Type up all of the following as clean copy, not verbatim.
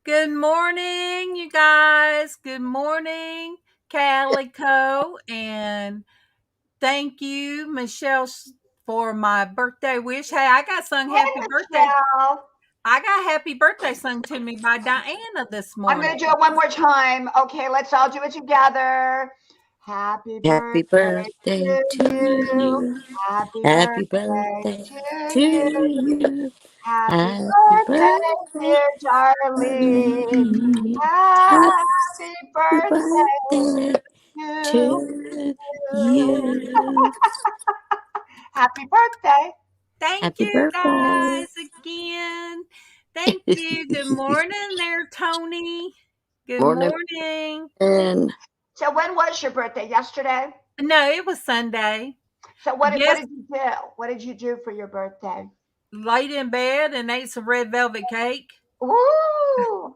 Good morning, you guys. Good morning, Calico. And thank you, Michelle, for my birthday wish. Hey, I got sung Hey, happy birthday. Michelle. I got happy birthday sung to me by Diana this I'm morning. going to do it one more time. Okay, let's all do it together. Happy birthday to you. Happy Happy birthday birthday to to you. you. Happy Happy birthday, birthday. dear Darlene. Happy birthday to To you. you. Happy birthday. Thank Happy you birthday. guys again. Thank you. Good morning there, Tony. Good Morning. morning. And So when was your birthday? Yesterday? No, it was Sunday. So what Yes, did you do? What did you do for your birthday? laid in bed and ate some red velvet cake. Ooh.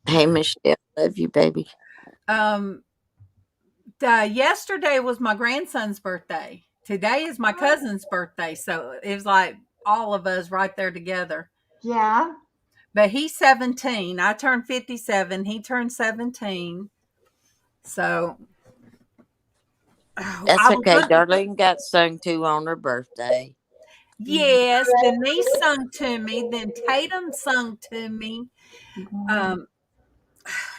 hey, Michelle, love you, baby. Um, Yesterday was my grandson's birthday. Today is my cousin's birthday. So it was like all of us right there together. Yeah. But he's 17. I turned 57. He turned 17. So That's I was okay. going Darlene got sung to on her birthday. yes, Denise sung to me. Then Tatum sung to me. Um,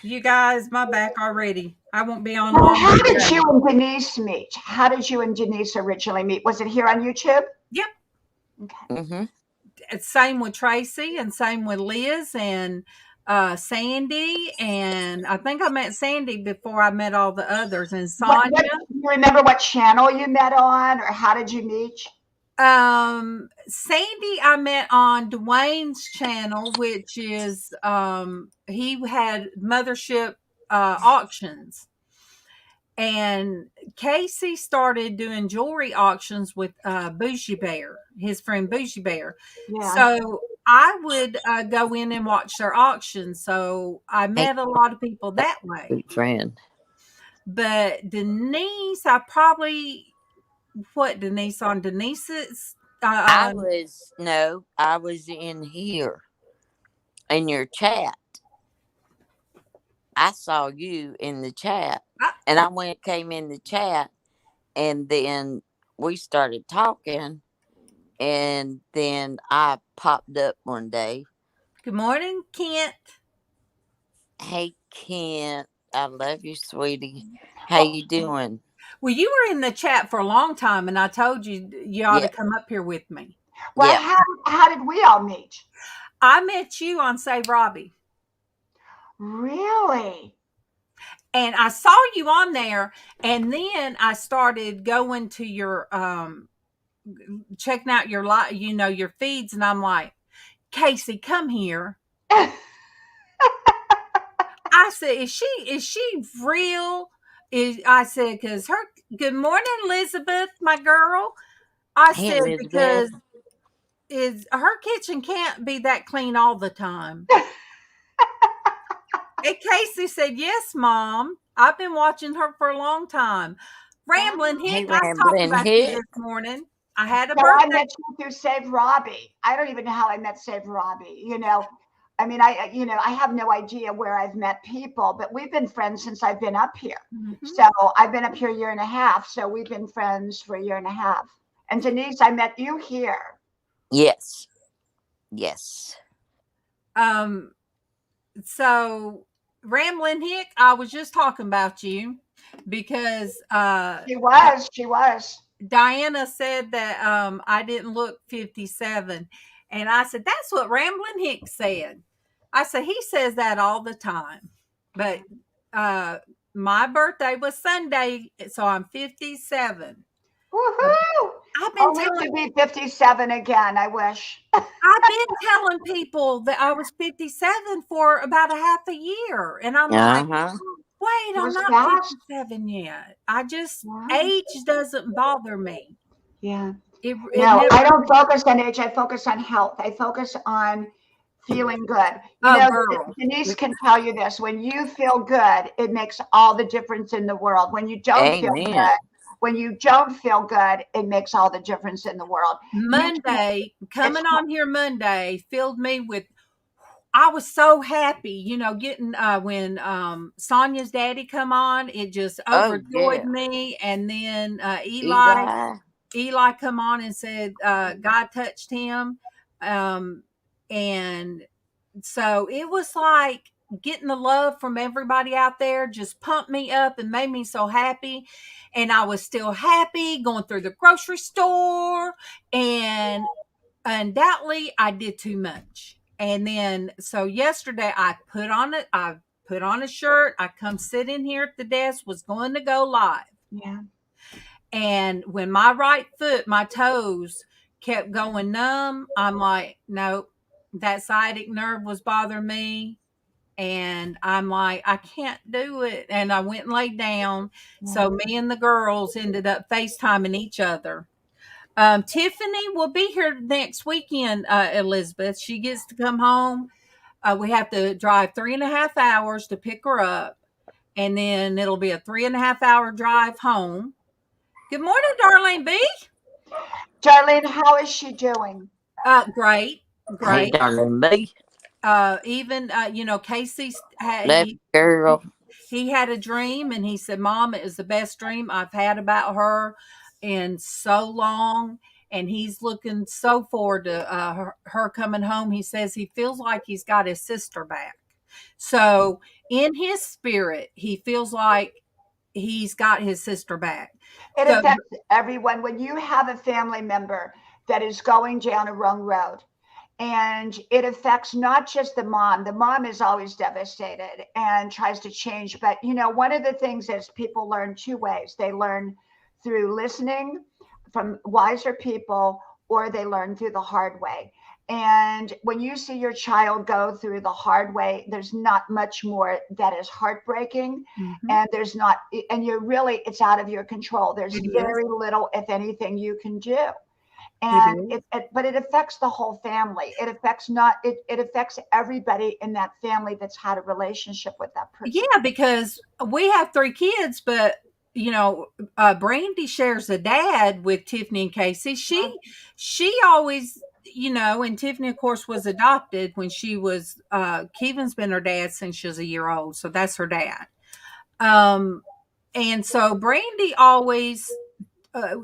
you guys, my back already. I won't be on Well, long how did today. you and Denise meet? How did you and Denise originally meet? Was it here on YouTube? Yep. Okay. Mm-hmm. Same with Traci and same with Lizz and Sandy. And I think I met Sandy before I met all the others. And What Sonia. do you remember what channel you met on or how did you meet? Sandy I met on Dwayne's channel, which is he had mothership auctions. And Casey started doing jewelry auctions with Bougie Bear, his friend Bougie Bear. Yeah. So I would go in and watch their auctions. So I Hey, met a lot of people that way. good friend. But Denise, I probably Denise on Denise's. I was in here in your chat. I saw you in the chat, I, and I came in the chat, and then we started talking, and then I popped up one day. Good morning, Kent. Hey, Kent, I love you, sweetie. How Well, you doing? Well, you were in the chat for a long time, and I told you you ought to Yeah, come up here with me. well, yeah. how did we all meet? I met you on Save Robbie. Really? And I saw you on there, and then I started going to your checking out your your feeds, and I'm like, Casey, come here. I said, is she real? I said, because her good morning, Elizabeth, my girl. I Hey, said, Elizabeth. because is her kitchen can't be that clean all the time. And Casey said, yes, Mom. I've been watching her for a long time. Rambling Hey, Hick, I was talking Rambling about you Hick. this morning. I had a So I birthday. met you through Save Robbie. I don't even know how I met Save Robbie. I mean, I have no idea where I've met people, but we've been friends since I've been up here. Mm-hmm. So I've been up here a year and a half. So we've been friends for a year and a half. And Denise, I met you here. Yes, yes. So Rambling Hick, I was just talking about you because She was. Diana said that I didn't look 57. And I said, that's what Rambling Hick said. I said, he says that all the time. But my birthday was Sunday, so I'm 57. Woohoo! I've been Only telling to be 57 again, I wish. I've been telling people that I was 57 for about a half a year. And I'm like, Uh-huh. wait, I'm Goes not fast. 57 yet. I just Yeah. age doesn't bother me. Yeah. It No, never. I don't focus on age. I focus on health. I focus on feeling good. Oh, girl. Denise can tell you this. When you feel good, it makes all the difference in the world. When you don't feel Amen. good, it makes all the difference in the world. Monday, coming on here Monday, filled me with I was so happy, getting when Sonia's daddy come on, it just Oh overjoyed yeah. me. And then Eli. Eli come on and said God touched him. Um, and so it was like getting the love from everybody out there just pumped me up and made me so happy. And I was still happy going through the grocery store, and undoubtedly I did too much. And then so yesterday I put on a shirt, I come sit in here at the desk, was going to go live. Yeah. And when my right foot, my toes kept going numb, I'm like, nope, that sciatic nerve was bothering me. And I'm like, I can't do it. And I went and laid down. Yeah. So me and the girls ended up FaceTiming each other. Tiffany will be here next weekend, Elizabeth. She gets to come home. We have to drive 3.5 hours to pick her up. And then it'll be a 3.5 hour drive home. Good morning, Darlene B. Darlene, how is she doing? Great. Hey, Great. darling me. Even, Casey, Left girl. he had a dream, and he said, Mom, it was the best dream I've had about her in so long. And he's looking so forward to her coming home. He says he feels like he's got his sister back. So in his spirit, he feels like he's got his sister back. It So, affects everyone. When you have a family member that is going down a wrong road, and it affects not just the mom is always devastated and tries to change. But, one of the things is people learn two ways. They learn through listening from wiser people, or they learn through the hard way. And when you see your child go through the hard way, there's not much more that is heartbreaking. And there's not, and it's out of your control. There's very little, if anything, you can do. And but it affects the whole family. It affects everybody in that family that's had a relationship with that person. Yeah, because we have 3 kids, but Brandy shares a dad with Tiffany and Casey. She always, and Tiffany, of course, was adopted when she was. Keevan's been her dad since she was a year old, so that's her dad. And so Brandy always.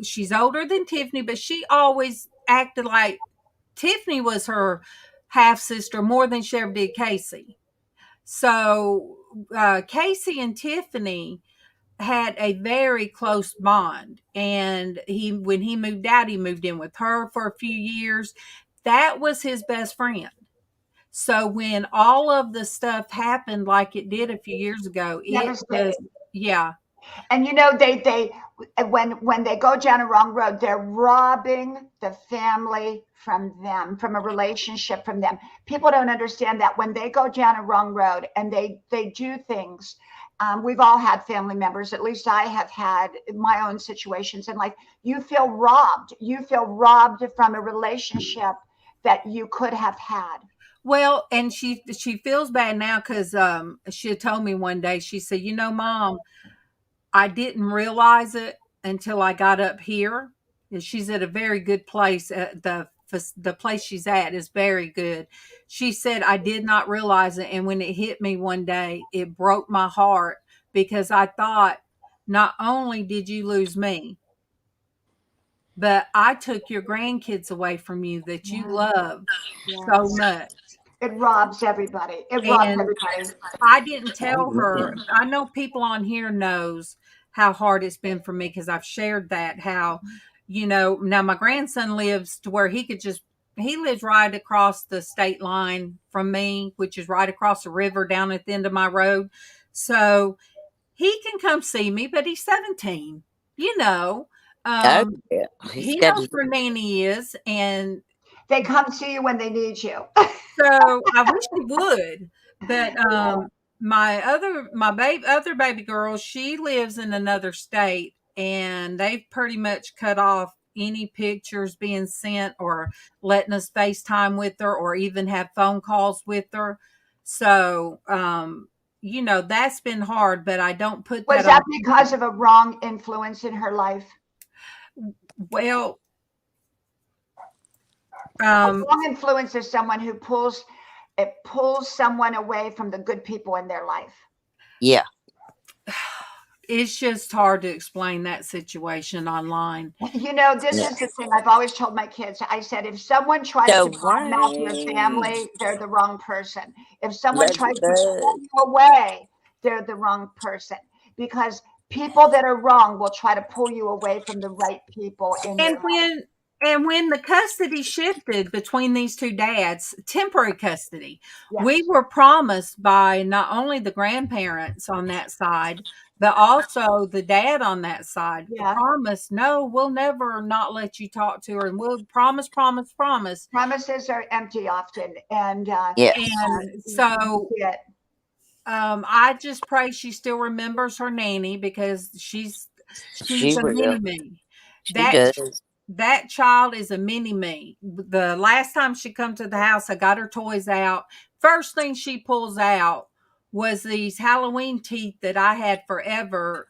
She's older than Tiffany, but she always acted like Tiffany was her half sister more than she ever did Casey. So Casey and Tiffany had a very close bond, and when he moved out, he moved in with her for a few years. That was his best friend. So when all of the stuff happened like it did a few years ago, it was, yeah. And they when they go down a wrong road, they're robbing the family from them, from a relationship from them. People don't understand that when they go down a wrong road and they do things. We've all had family members, at least I have had my own situations in life. You feel robbed. You feel robbed from a relationship that you could have had. Well, and she feels bad now because she had told me one day, she said, Mom, I didn't realize it until I got up here. And she's at a very good place. The place she's at is very good. She said, I did not realize it. And when it hit me one day, it broke my heart, because I thought, not only did you lose me, but I took your grandkids away from you that you loved so much. It robs everybody. I didn't tell her. I know people on here knows how hard it's been for me, because I've shared that, how, now my grandson lives to where he lives right across the state line from me, which is right across the river down at the end of my road. So he can come see me, but he's 17, He knows where Nanny is, and they come see you when they need you. So I wish he would, but my other baby girl, she lives in another state, and they've pretty much cut off any pictures being sent or letting us FaceTime with her or even have phone calls with her. So that's been hard, but I don't put that. Was that because of a wrong influence in her life? Well, a wrong influence is someone who pulls it pulls someone away from the good people in their life. Yeah. It's just hard to explain that situation online. You know, this Yeah. is the thing I've always told my kids. I said, if someone tries to badmouth your family, they're the wrong person. If someone Love tries you, to pull bud. you away, they're the wrong person. Because people that are wrong will try to pull you away from the right people in your And life. when the custody shifted between these two dads, temporary custody, we Yes. were promised by not only the grandparents on that side, but also the dad on that side, Yeah. promised, no, we'll never not let you talk to her, and we'll promise, promise, promise. Promises are empty often. And Yes. And so yeah, I just pray she still remembers her nanny, because she's She a will. mini me. She does. That child is a mini me. The last time she come to the house, I got her toys out. First thing she pulls out was these Halloween teeth that I had forever,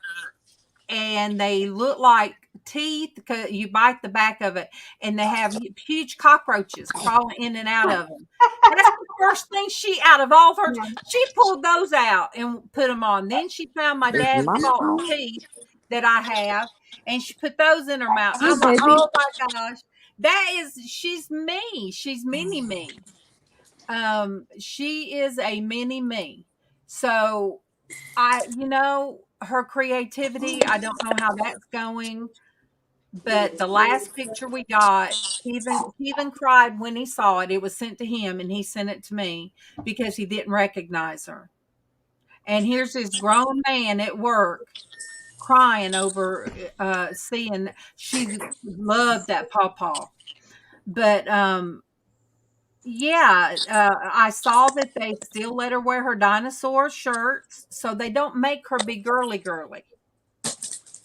and they look like teeth. You bite the back of it, and they have huge cockroaches crawling in and out of them. That's the first thing out of all of her, yeah. she pulled those out and put them on. Then she found my There's dad's false Mama. teeth that I have, and she put those in her mouth. Hey, I'm like, baby. oh my gosh, she's me. She's mini me. She is a mini me. So her creativity, I don't know how that's going. But the last picture we got, Kevin cried when he saw it. It was sent to him, and he sent it to me because he didn't recognize her. And here's this grown man at work crying over seeing. She loved that pawpaw. But yeah, I saw that they still let her wear her dinosaur shirts, so they don't make her be girly girly.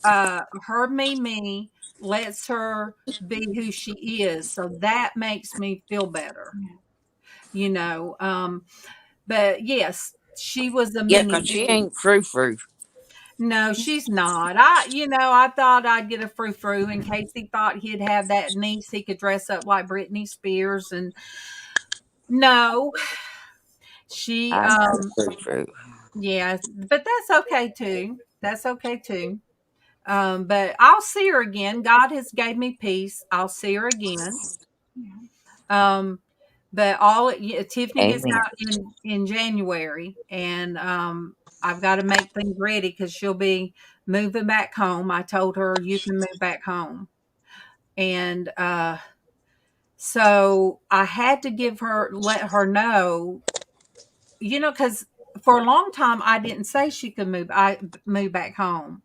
Her Mimi lets her be who she is, so that makes me feel better, you know. But yes, she was a Yeah, mini 'cause she me. ain't frou-frou. No, she's not. I thought I'd get a frou frou in case he thought he'd have that niece he could dress up like Britney Spears, and no, she I know frou-frou. yeah, but that's okay too. That's okay too. But I'll see her again. God has gave me peace. I'll see her again. Um, but Tiffany gets Amen. out in January, and I've got to make things ready because she'll be moving back home. I told her you can move back home, and so I had to let her know, because for a long time I didn't say she could move. I move back home.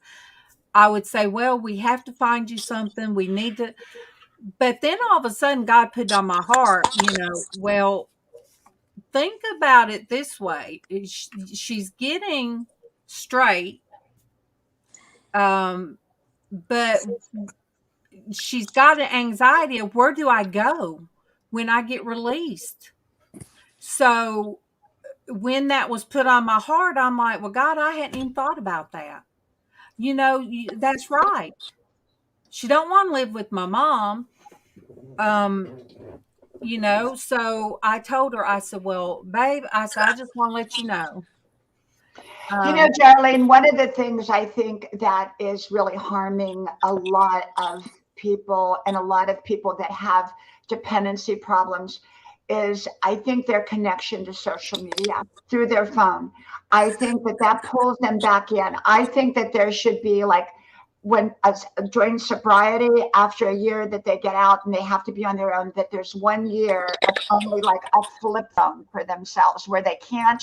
I would say, well, we have to find you something. We need to. But then all of a sudden, God put on my heart, well, think about it this way. She's getting straight, but she's got an anxiety of, where do I go when I get released? So when that was put on my heart, I'm like, well, God, I hadn't even thought about that. That's right. She don't want to live with my mom. So I told her, I said, well, babe, I said, I just want to let you know. Darlene, one of the things I think that is really harming a lot of people and a lot of people that have dependency problems is, I think, their connection to social media through their phone. I think that pulls them back in. I think that there should be, like, during sobriety, after a year that they get out and they have to be on their own, that there's 1 year of only like a flip phone for themselves where they can't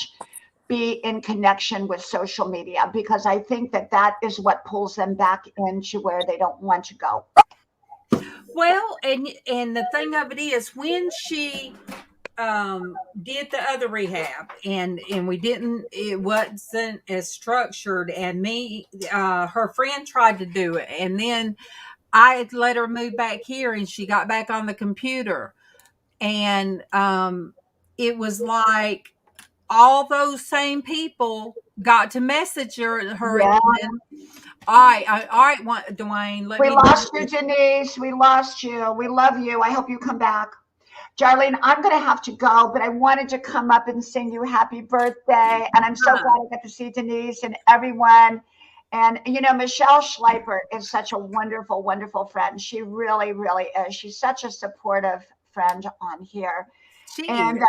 be in connection with social media, because I think that is what pulls them back into where they don't want to go. Well, and the thing of it is, when she did the other rehab, and it wasn't as structured, and her friend tried to do it, and then I let her move back here, and she got back on the computer, and it was like all those same people got to message her Yeah. again. All right, Dwayne. We lost you, Denise. We lost you. We love you. I hope you come back. Darlene, I'm going to have to go, but I wanted to come up and sing you happy birthday. And I'm so glad I got to see Denise and everyone. And, Michelle Schleiper is such a wonderful, wonderful friend. She really, really is. She's such a supportive friend on here. And,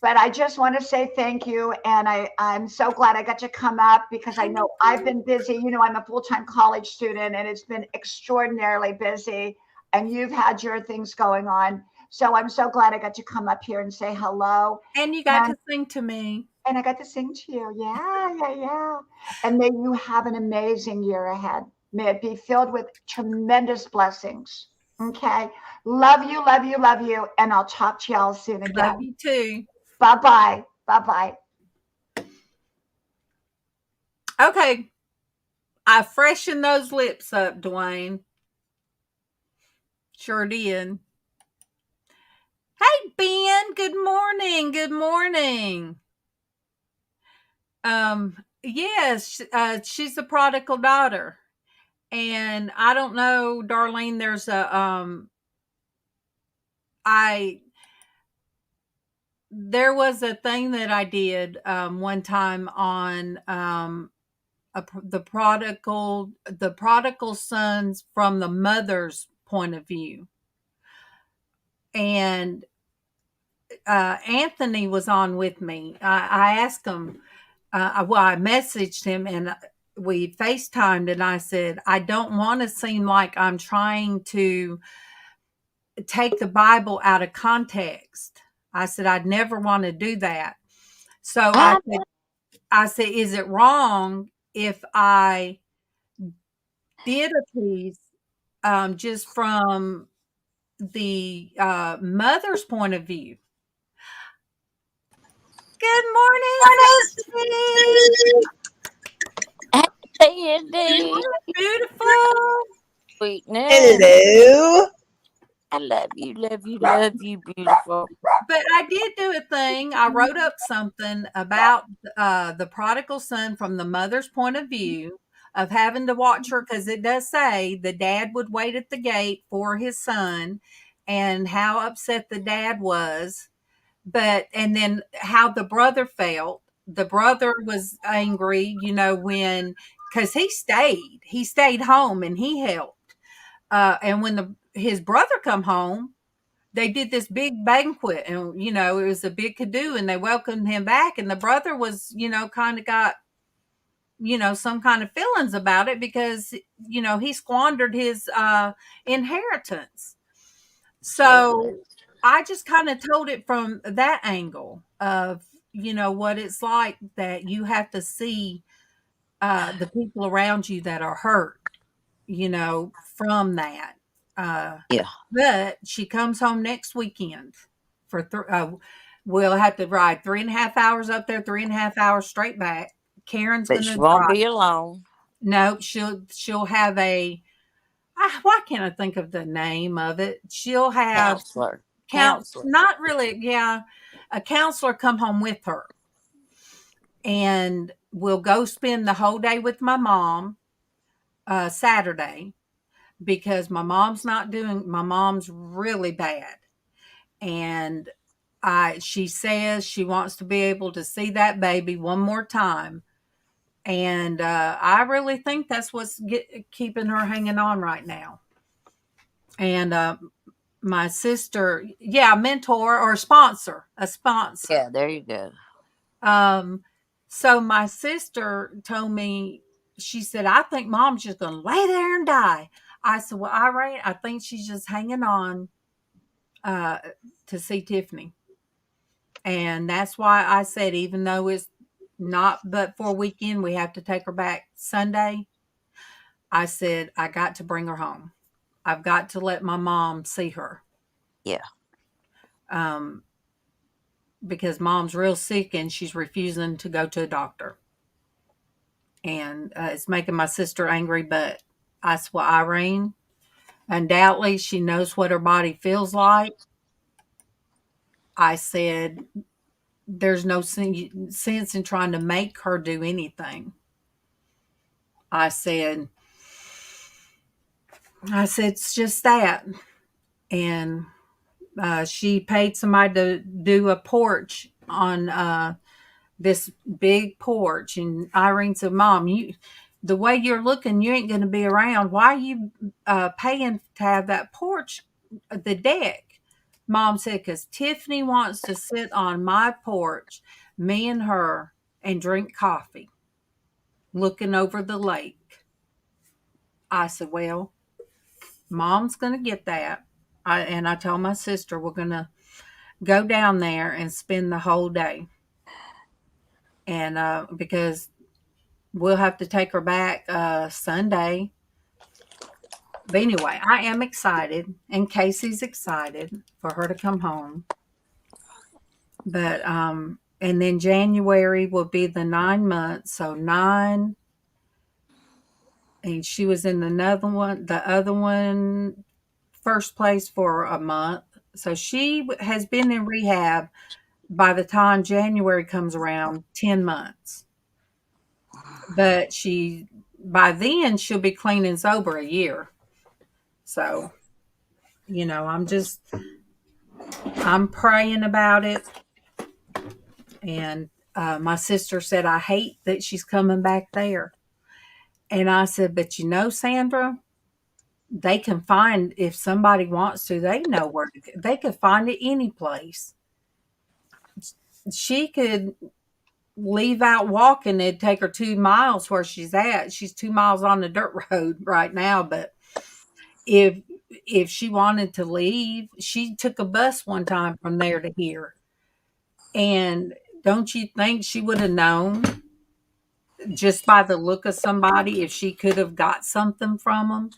but I just want to say thank you. And I'm so glad I got to come up because I know I've been busy. I'm a full-time college student and it's been extraordinarily busy. And you've had your things going on. So I'm so glad I got to come up here and say hello. And you got to sing to me. And I got to sing to you. Yeah. And may you have an amazing year ahead. May it be filled with tremendous blessings. Okay. Love you, love you, love you. And I'll talk to y'all soon again. Love you too. Bye-bye. Bye-bye. Okay. I freshened those lips up, Dwayne. Sure did. Hey, Ben. Good morning. Good morning. Yes, she's the prodigal daughter. And I don't know, Darlene, there's there was a thing that I did one time on the prodigal sons from the mother's point of view. And Anthony was on with me. I asked him, I messaged him and we FaceTimed, and I said, I don't want to seem like I'm trying to take the Bible out of context. I said, I'd never want to do that. So I said, is it wrong if I did a piece just from the mother's point of view? Good morning, Hey, beautiful. Sweetness. Hello. I love you, beautiful. But I did do a thing. I wrote up something about the prodigal son from the mother's point of view of having to watch her, because it does say the dad would wait at the gate for his son and how upset the dad was. And then how the brother felt. The brother was angry, because he stayed home and he helped. And when his brother come home, they did this big banquet, and it was a big to-do, and they welcomed him back, and the brother was kind of got some kind of feelings about it because he squandered his inheritance. So I just kind of told it from that angle of what it's like, that you have to see the people around you that are hurt from that. But she comes home next weekend for we'll have to ride 3.5 hours up there, 3.5 hours straight back. Karen's But she won't be alone. No, she'll have a why can't I think of the name of it? She'll have counselor. Not really, yeah. A counselor come home with her. And we'll go spend the whole day with my mom Saturday, because my mom's really bad. And she says she wants to be able to see that baby one more time. And I really think that's what's keeping her hanging on right now. And my sister, a mentor or a sponsor. Yeah, there you go. So my sister told me, she said, I think mom's just going to lay there and die. I said, well, Irene, I think she's just hanging on to see Tiffany. And that's why I said, even though it's not but for a weekend, we have to take her back Sunday. I said, I got to bring her home. I've got to let my mom see her. Yeah. Because mom's real sick and she's refusing to go to a doctor. And it's making my sister angry, but I said, well, Irene, undoubtedly she knows what her body feels like. I said, there's no sense in trying to make her do anything. I said, it's just that. And She paid somebody to do a porch on this big porch, and Irene said, "Mom, the way you're looking, you ain't going to be around. Why are you paying to have that porch, the deck?" Mom said, "Because Tiffany wants to sit on my porch, me and her, and drink coffee, looking over the lake." I said, "Well, Mom's going to get that." And I told my sister we're going to go down there and spend the whole day. And because we'll have to take her back Sunday. But anyway, I am excited, and Casey's excited for her to come home. But and then January will be the 9 months, so 9. And she was in the other one, first place for a month. So she has been in rehab by the time January comes around, 10 months. But by then, she'll be clean and sober a year. So, I'm praying about it. And my sister said, "I hate that she's coming back there." And I said, "But Sandra, they can find, if somebody wants to, they know where to go. They could find it any place. She could leave out walking. It'd take her 2 miles where she's at. She's 2 miles on the dirt road right now. But if she wanted to leave, she took a bus one time from there to here. And don't you think she would have known just by the look of somebody if she could have got something from them?"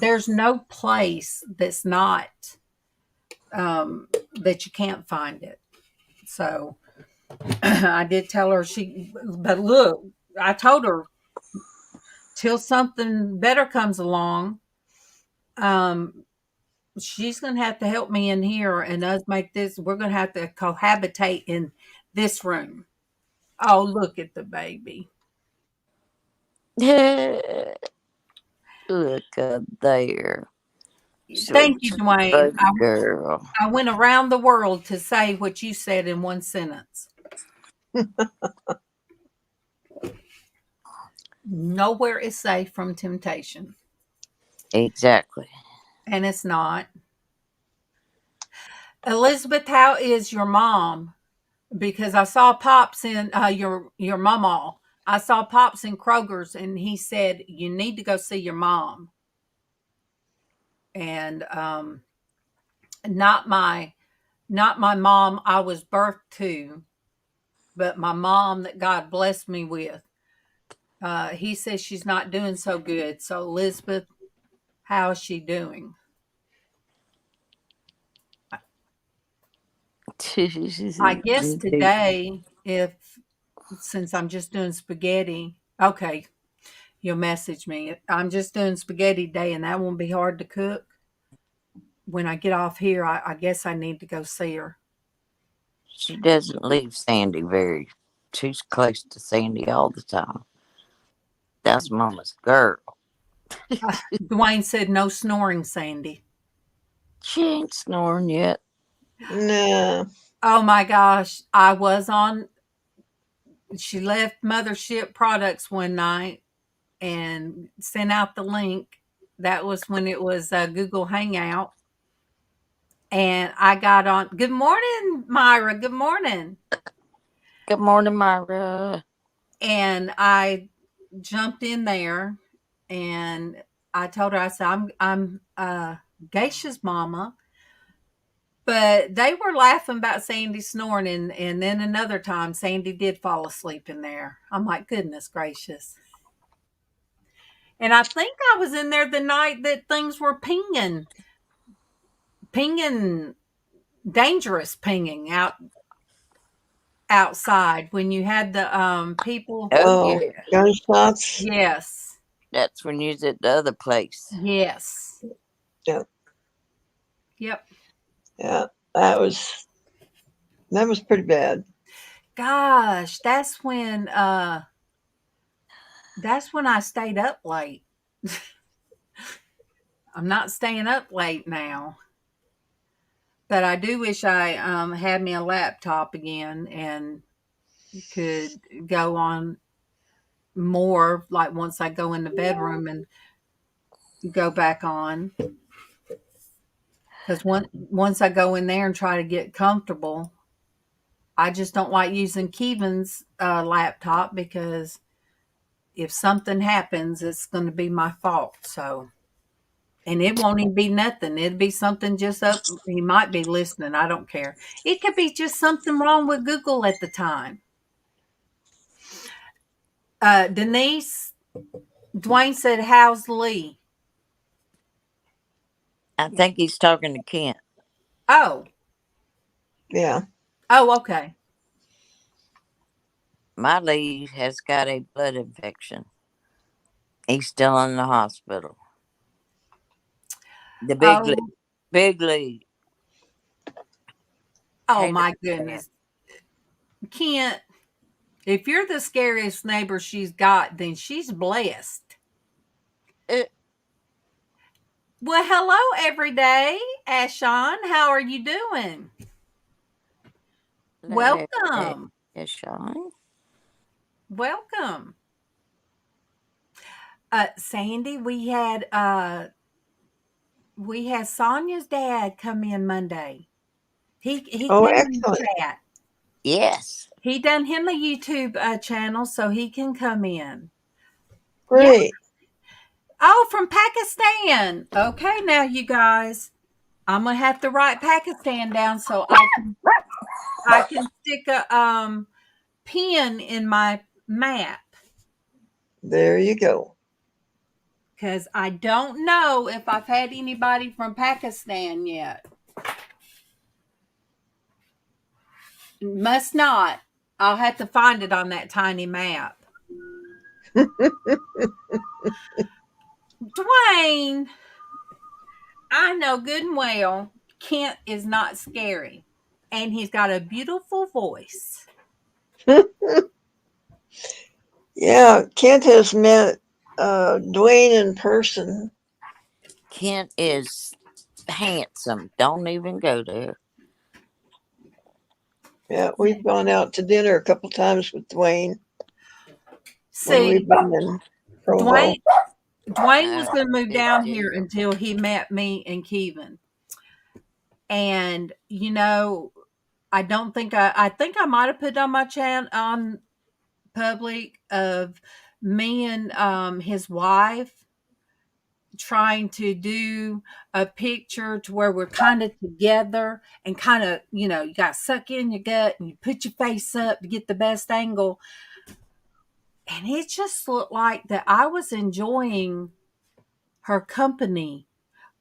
There's no place that's not that you can't find it. So I did tell her but look, I told her till something better comes along, she's going to have to help me in here and us make this. We're going to have to cohabitate in this room. Oh, look at the baby. Look up there. Thank you, Dwayne. Girl. I went around the world to say what you said in one sentence. Nowhere is safe from temptation. Exactly. And it's not. Elizabeth, how is your mom? Because I saw Pops in your MawMaw. I saw Pops in Kroger's, and he said you need to go see your mom. And not my mom I was birthed to, but my mom that God blessed me with. He says she's not doing so good. So Elizabeth, how is she doing? I guess today, since I'm just doing spaghetti, okay, you'll message me. I'm just doing spaghetti day, and that won't be hard to cook. When I get off here, I guess I need to go see her. She doesn't leave Sandy she's close to Sandy all the time. That's Mama's girl. Dwayne said no snoring, Sandy. She ain't snoring yet. No. Oh my gosh. She left Mothership Products one night and sent out the link. That was when it was Google Hangout. And I got on. Good morning, Myra. Good morning. Good morning, Myra. And I jumped in there and I told her, I said, I'm Geisha's mama. But they were laughing about Sandy snoring, and then another time Sandy did fall asleep in there. I'm like, goodness gracious. And I think I was in there the night that things were pinging, dangerous pinging outside when you had the people. Oh, yeah. Gunshots. Yes. That's when you was at the other place. Yes. Yep. Yep. Yeah, that was pretty bad. Gosh, that's when I stayed up late. I'm not staying up late now. But I do wish I had me a laptop again and could go on more, like once I go in the bedroom and go back on. Because once I go in there and try to get comfortable, I just don't like using Kevin's laptop because if something happens, it's going to be my fault. So, and it won't even be nothing. It'd be something just up. He might be listening. I don't care. It could be just something wrong with Google at the time. Denise, Dwayne said, "How's Lee?" I think he's talking to Kent. Oh, Yeah. oh, okay. My Lee has got a blood infection. He's still in the hospital. The big Lee. Oh, Big Lee. oh Hey, my goodness, Kent. If you're the scariest neighbor she's got, then she's blessed. uh, Well, hello, every day, Ashon. How are you doing? Welcome. Yes, Sean. Welcome. Sandy, we had Sonia's dad come in Monday. He Oh, came in the excellent. chat. Yes. He done him a YouTube channel so he can come in. Great. Yeah. Oh, from Pakistan. Okay, now you guys, I'm gonna have to write Pakistan down so I can stick a pin in my map. There you go. Because I don't know if I've had anybody from Pakistan yet. Must not. I'll have to find it on that tiny map. Dwayne, I know good and well Kent is not scary. And he's got a beautiful voice. Yeah, Kent has met Dwayne in person. Kent is handsome. Don't even go there. Yeah, we've gone out to dinner a couple times with Dwayne when See, we've been in Provo. Dwayne was going to move It's down just- here until he met me and Kevin. And, you know, I don't think I think I might have put on my channel on public of me and his wife trying to do a picture to where we're kind of together and kind of, you know, you got to suck in your gut and you put your face up to get the best angle. And it just looked like that I was enjoying her company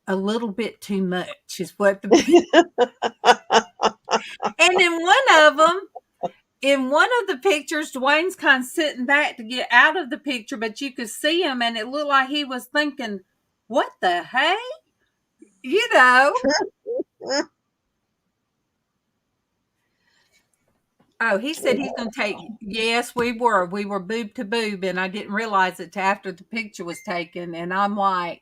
a little bit too much is what the and in one of the pictures, Dwayne's kind of sitting back to get out of the picture, but you could see him and it looked like he was thinking, what the hey? You know. Oh, he said he's going to take. Yes, we were boob to boob, and I didn't realize it till after the picture was taken. And I'm like,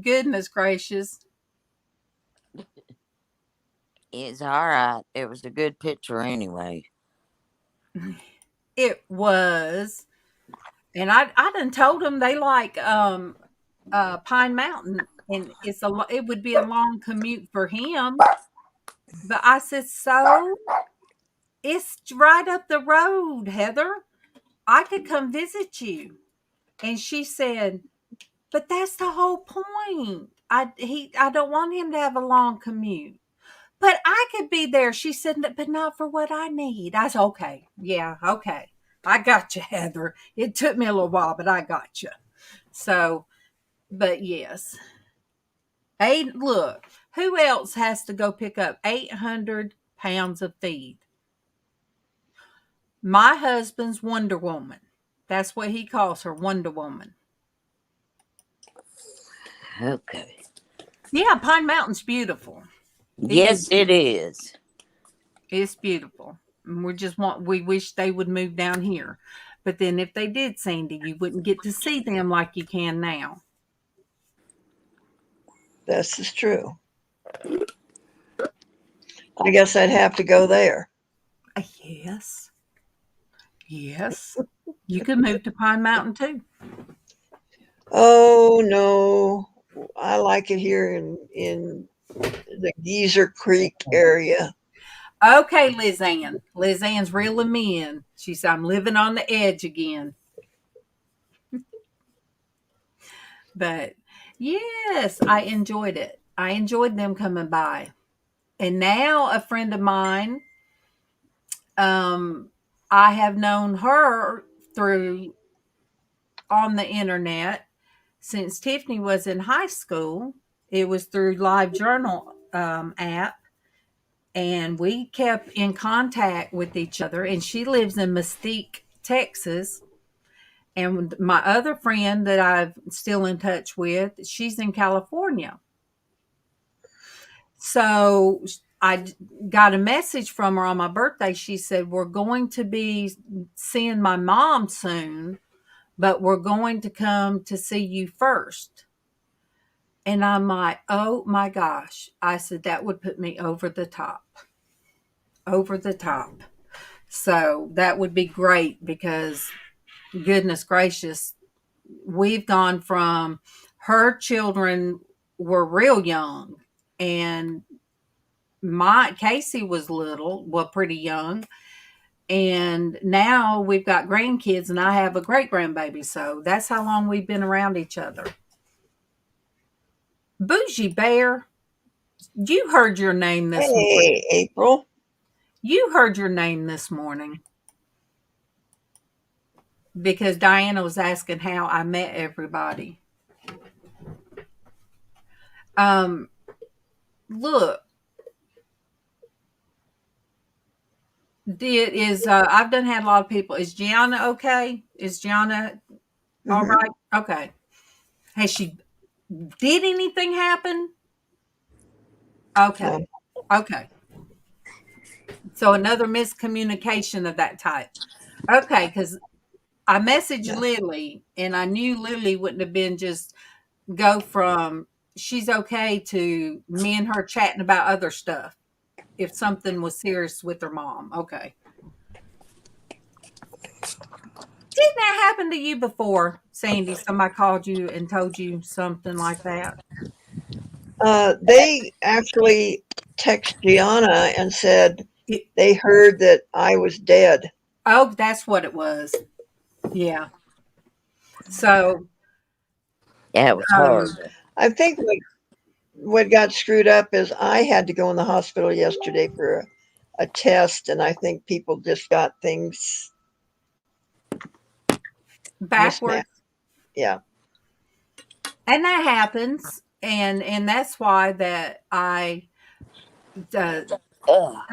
goodness gracious. It's all right. It was a good picture anyway. It was, and I done told him they like Pine Mountain, and it would be a long commute for him. But I said, so it's right up the road, Heather. I could come visit you. And she said, but that's the whole point. I don't want him to have a long commute. But I could be there. She said, but not for what I need. I said, okay. Yeah, okay. I got you, Heather. It took me a little while, but I got you. So, but yes. Look, who else has to go pick up 800 pounds of feed? My husband's Wonder Woman. That's what he calls her, Wonder Woman. Okay. Yeah, Pine Mountain's beautiful. Yes, it is. It's beautiful. And we wish they would move down here. But then if they did, Sandy, you wouldn't get to see them like you can now. This is true. I guess I'd have to go there. Yes. Yes. You could move to Pine Mountain too. Oh no, I like it here in the Geezer Creek area. Okay, LizzAnn. LizzAnn's reeling me in. She said, I'm living on the edge again. But yes, I enjoyed it. I enjoyed them coming by. And now a friend of mine, I have known her through on the internet since Tiffany was in high school. It was through LiveJournal app, and we kept in contact with each other. And she lives in Mesquite, Texas. And my other friend that I'm still in touch with, she's in California. So I got a message from her on my birthday. She said, we're going to be seeing my mom soon, but we're going to come to see you first. And I'm like, oh my gosh. I said, that would put me over the top. Over the top. So that would be great because, goodness gracious, we've gone from her children were real young, and my Casey was little, well, pretty young. And now we've got grandkids, and I have a great grandbaby. So that's how long we've been around each other. Bougie Bear, you heard your name this morning. Hey, April. You heard your name this morning because Diana was asking how I met everybody. Look, I've done had a lot of people. Is Gianna okay? Is Gianna all right? Okay. Has she did anything happen? Okay. Okay. So another miscommunication of that type. Okay, because I messaged Lily, and I knew Lily wouldn't have been just go from she's okay to me and her chatting about other stuff if something was serious with her mom. Okay. Didn't that happen to you before, Sandy? Somebody called you and told you something like that? They actually texted Gianna and said they heard that I was dead. Oh, that's what it was. Yeah. So, Yeah, it was hard. I think what got screwed up is I had to go in the hospital yesterday for a test, and I think people just got things backwards. Yeah. And that happens. And that's why that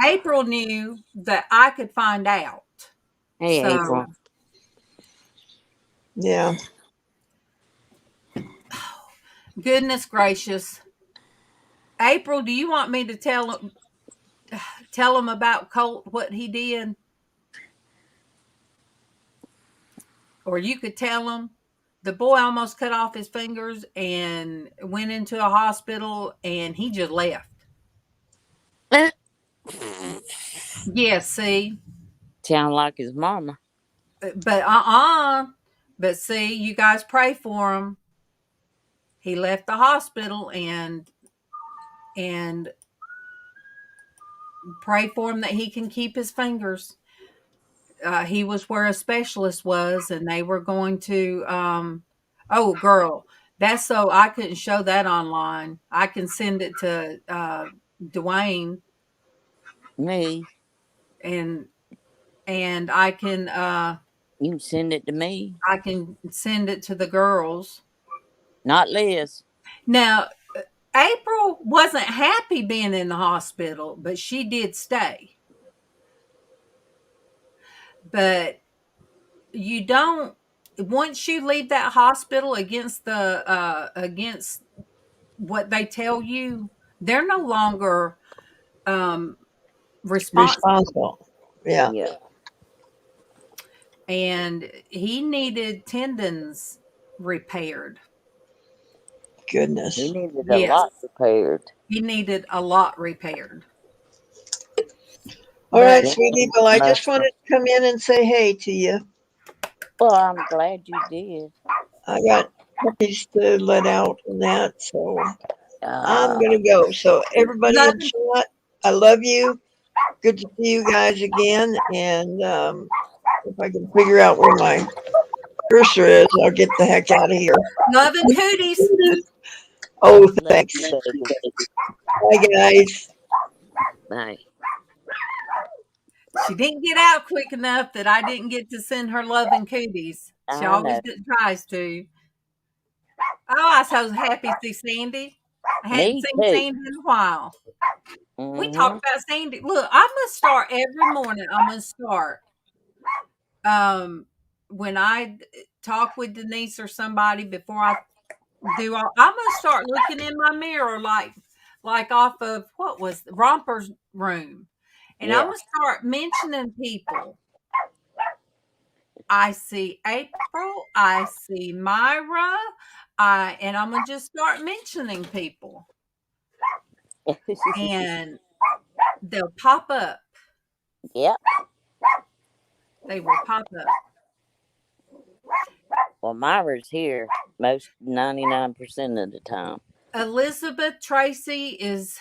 April knew that I could find out. Hey, So, April. Yeah. Goodness gracious. April, do you want me to tell him about Colt, what he did? Or you could tell him the boy almost cut off his fingers and went into a hospital, and he just left. Yeah, see? Sound like his mama. But But see, you guys pray for him. He left the hospital and pray for him that he can keep his fingers. He was where a specialist was, and they were going to. Oh, girl, that's so I couldn't show that online. I can send it to Dwayne, Me. and I can. You can send it to me. I can send it to the girls. Not Liz. Now, April wasn't happy being in the hospital, but she did stay. But you don't, once you leave that hospital against against what they tell you, they're no longer responsible. Yeah. Yeah. And he needed tendons repaired. goodness. He needed a Yes. lot repaired. He needed a lot repaired. All right, Yeah. sweetie. Well, I just wanted to come in and say hey to you. Well, I'm glad you did. I got puppies to let out and that, so I'm Uh, gonna go. So everybody Love in chat, I love you. Good to see you guys again. And if I can figure out where my cursor is, I'll get the heck out of here. and cooties. Oh, love thanks. you, baby. Bye, guys. Bye. She didn't get out quick enough that I didn't get to send her love and cooties. She I always know. tries to. Oh, I was so happy to see Sandy. I hadn't Me seen too. Sandy in a while. We Mm-hmm. talked about Sandy. Look, I'm gonna start every morning. I'm gonna start. When I talk with Denise or somebody before I do all, I'm gonna start looking in my mirror like off of what was Romper's room. And I'm Yeah. gonna start mentioning people. I see April, I see Myra, and I'm gonna just start mentioning people. And they'll pop up. Yep. They will pop up. Well, Myra's here most 99% of the time. Elizabeth Traci is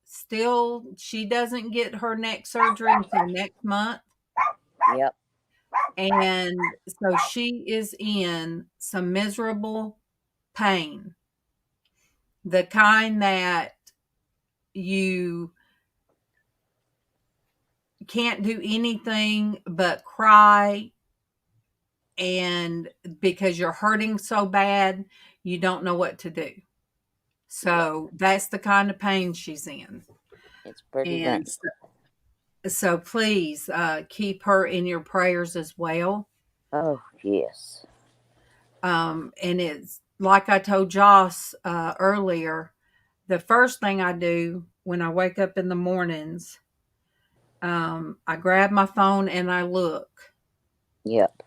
still, she doesn't get her neck surgery until next month. Yep. And so she is in some miserable pain. The kind that you can't do anything but cry, and because you're hurting so bad, you don't know what to do. So that's the kind of pain she's in. It's pretty And bad. so please keep her in your prayers as well. Oh, yes. And it's like I told Joss earlier, the first thing I do when I wake up in the mornings, I grab my phone and I look. Yep.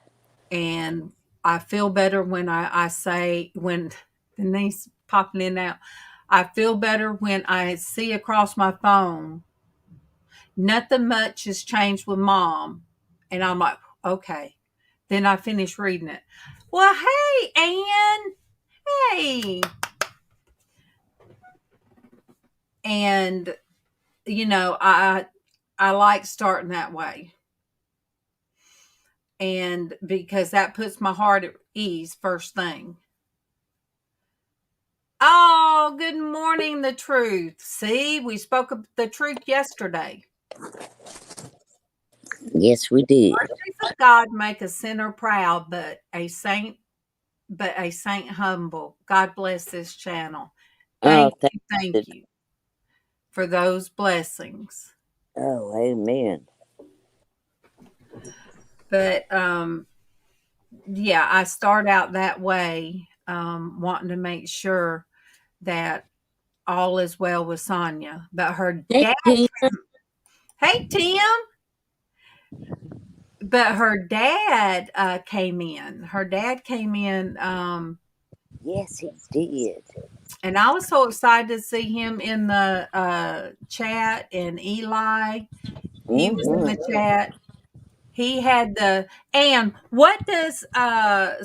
And I feel better when I say, when Denise popping in now, I feel better when I see across my phone, nothing much has changed with mom. And I'm like, okay. Then I finish reading it. Well, hey, Ann. Hey. And, I like starting that way. And because that puts my heart at ease first thing. Oh, good morning, the truth. See, we spoke of the truth yesterday. Yes, we did. Mercies of God make a sinner proud, but a saint humble. God bless this channel. Oh, Thank you for those blessings. Oh, amen. But yeah, I start out that way, wanting to make sure that all is well with Sonia. But her Hey, dad, Tina. hey Tim, but her dad came in. Her dad came in, Yes, he did. and I was so excited to see him in the chat. And Eli, he was in the chat. He had and what does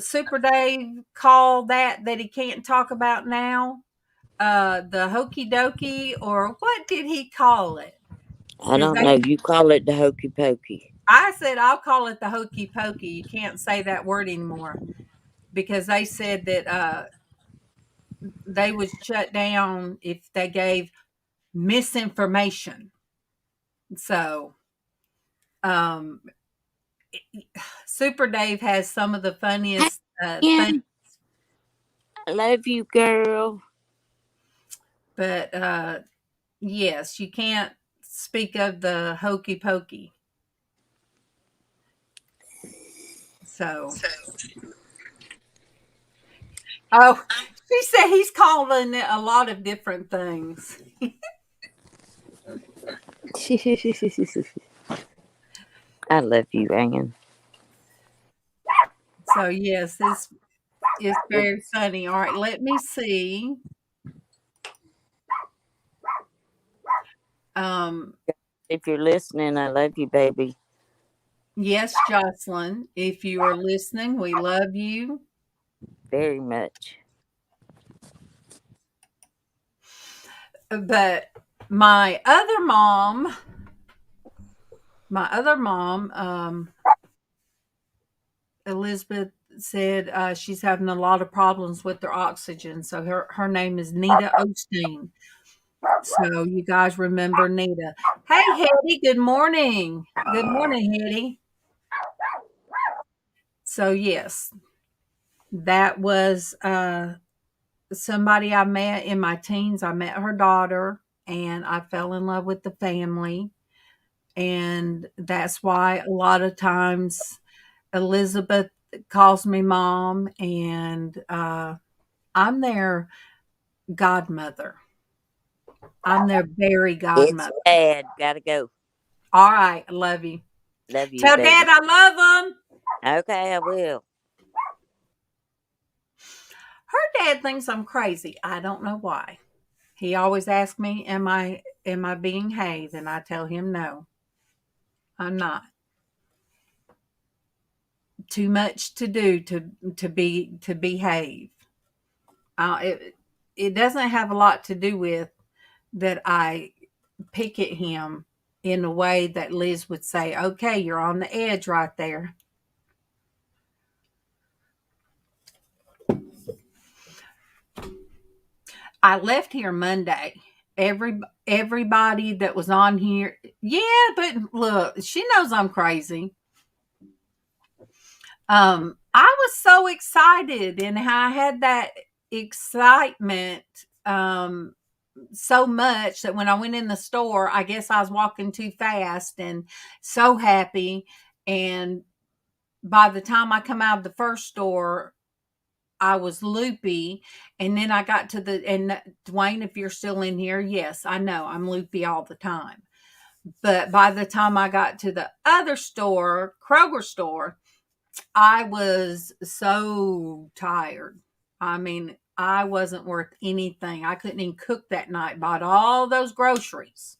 Super Dave call that he can't talk about now? The hokey dokey, or what did he call it? I don't know. You call it the hokey pokey. I said I'll call it the hokey pokey. You can't say that word anymore because they said that they would shut down if they gave misinformation. So, Super Dave has some of the funniest things. I love you, girl. But yes, you can't speak of the hokey pokey. So, oh, she said he's calling it a lot of different things. I love you, Ann. So yes, It's very funny. All right, let me see. If you're listening, I love you, baby. Yes, Jocelyn, if you are listening, we love you. Very much. But my other mom, Elizabeth said she's having a lot of problems with her oxygen. So her name is Nita Osteen. So you guys remember Nita. Hey, Hetty, good morning. Good morning, Hetty. So, yes, that was somebody I met in my teens. I met her daughter and I fell in love with the family. And that's why a lot of times Elizabeth calls me mom, and I'm their godmother. I'm their very It's godmother. bad. Gotta go. All right. I love you. Love you, Tell baby. Dad I love him. Okay, I will. Her dad thinks I'm crazy. I don't know why. He always asks me, am I being hazed? And I tell him no. I'm not. Too much to do to behave. It doesn't have a lot to do with that I pick at him in a way that Lizz would say, okay, you're on the edge right there. I left here Monday. Everybody that was on here, yeah, but look, she knows I'm crazy. I was so excited, and I had that excitement so much that when I went in the store, I guess I was walking too fast and so happy. And by the time I come out of the first store, I was loopy. And then I got to and Dwayne, if you're still in here, yes, I know I'm loopy all the time. But by the time I got to the other store, Kroger store, I was so tired. I mean, I wasn't worth anything. I couldn't even cook that night. Bought all those groceries,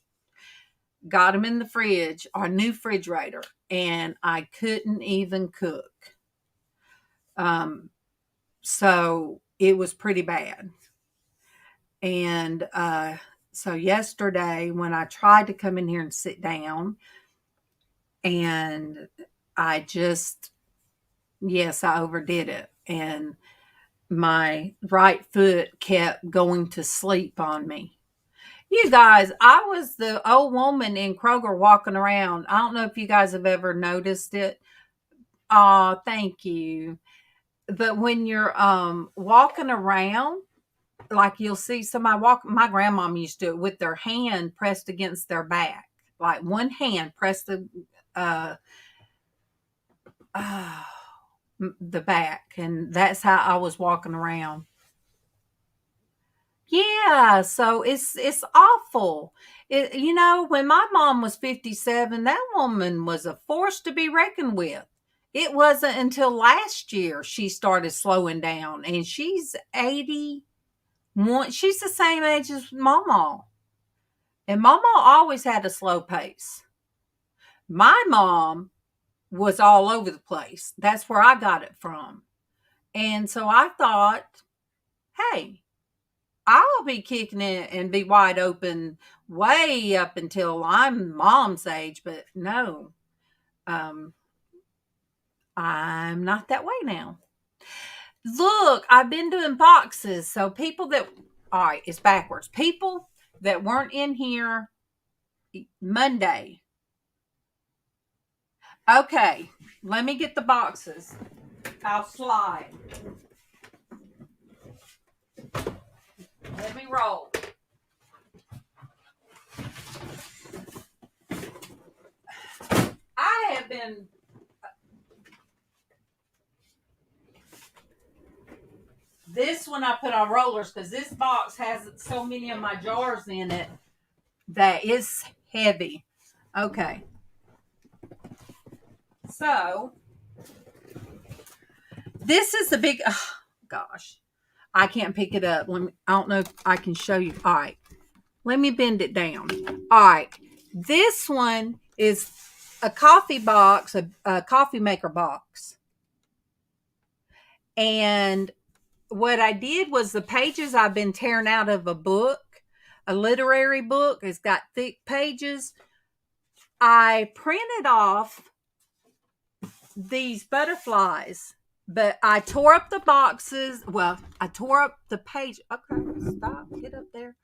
got them in the fridge, our new refrigerator, and I couldn't even cook. So it was pretty bad. And so yesterday, when I tried to come in here and sit down, and I just, yes, I overdid it. And my right foot kept going to sleep on me. You guys, I was the old woman in Kroger walking around. I don't know if you guys have ever noticed it. Oh, thank you. But when you're walking around, like you'll see somebody walk. My grandmom used to do it with their hand pressed against their back, like one hand pressed uh, the back, and that's how I was walking around. Yeah, so it's awful. When my mom was 57, that woman was a force to be reckoned with. It wasn't until last year she started slowing down, and she's 81. She's the same age as MawMaw. And MawMaw always had a slow pace. My mom was all over the place. That's where I got it from. And so I thought, hey, I'll be kicking it and be wide open way up until I'm mom's age, but no, I'm not that way now. Look, I've been doing boxes. So all right, it's backwards. People that weren't in here Monday. Okay, let me get the boxes. I'll slide. Let me roll. I have been this one I put on rollers because this box has so many of my jars in it that it's heavy. Okay. So this is the big gosh. I can't pick it up. I don't know if I can show you. All right. Let me bend it down. All right. This one is a coffee box, a coffee maker box. And what I did was the pages I've been tearing out of a book, a literary book. It's got thick pages. I printed off these butterflies, but I tore up the boxes. Well, I tore up the page. Okay, stop. Get up there.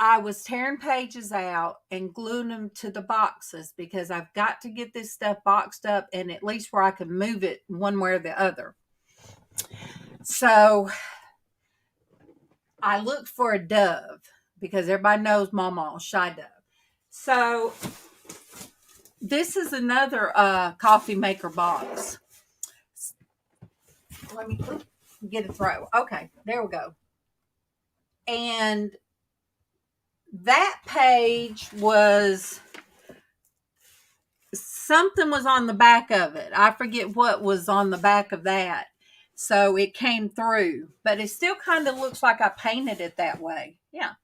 I was tearing pages out and gluing them to the boxes because I've got to get this stuff boxed up and at least where I can move it one way or the other. So I looked for a dove because everybody knows MawMaw, Xshydovex. So this is another coffee maker box. Let me get it right. Okay, there we go. And that page was, something was on the back of it. I forget what was on the back of that. So it came through, but it still kind of looks like I painted it that way. Yeah.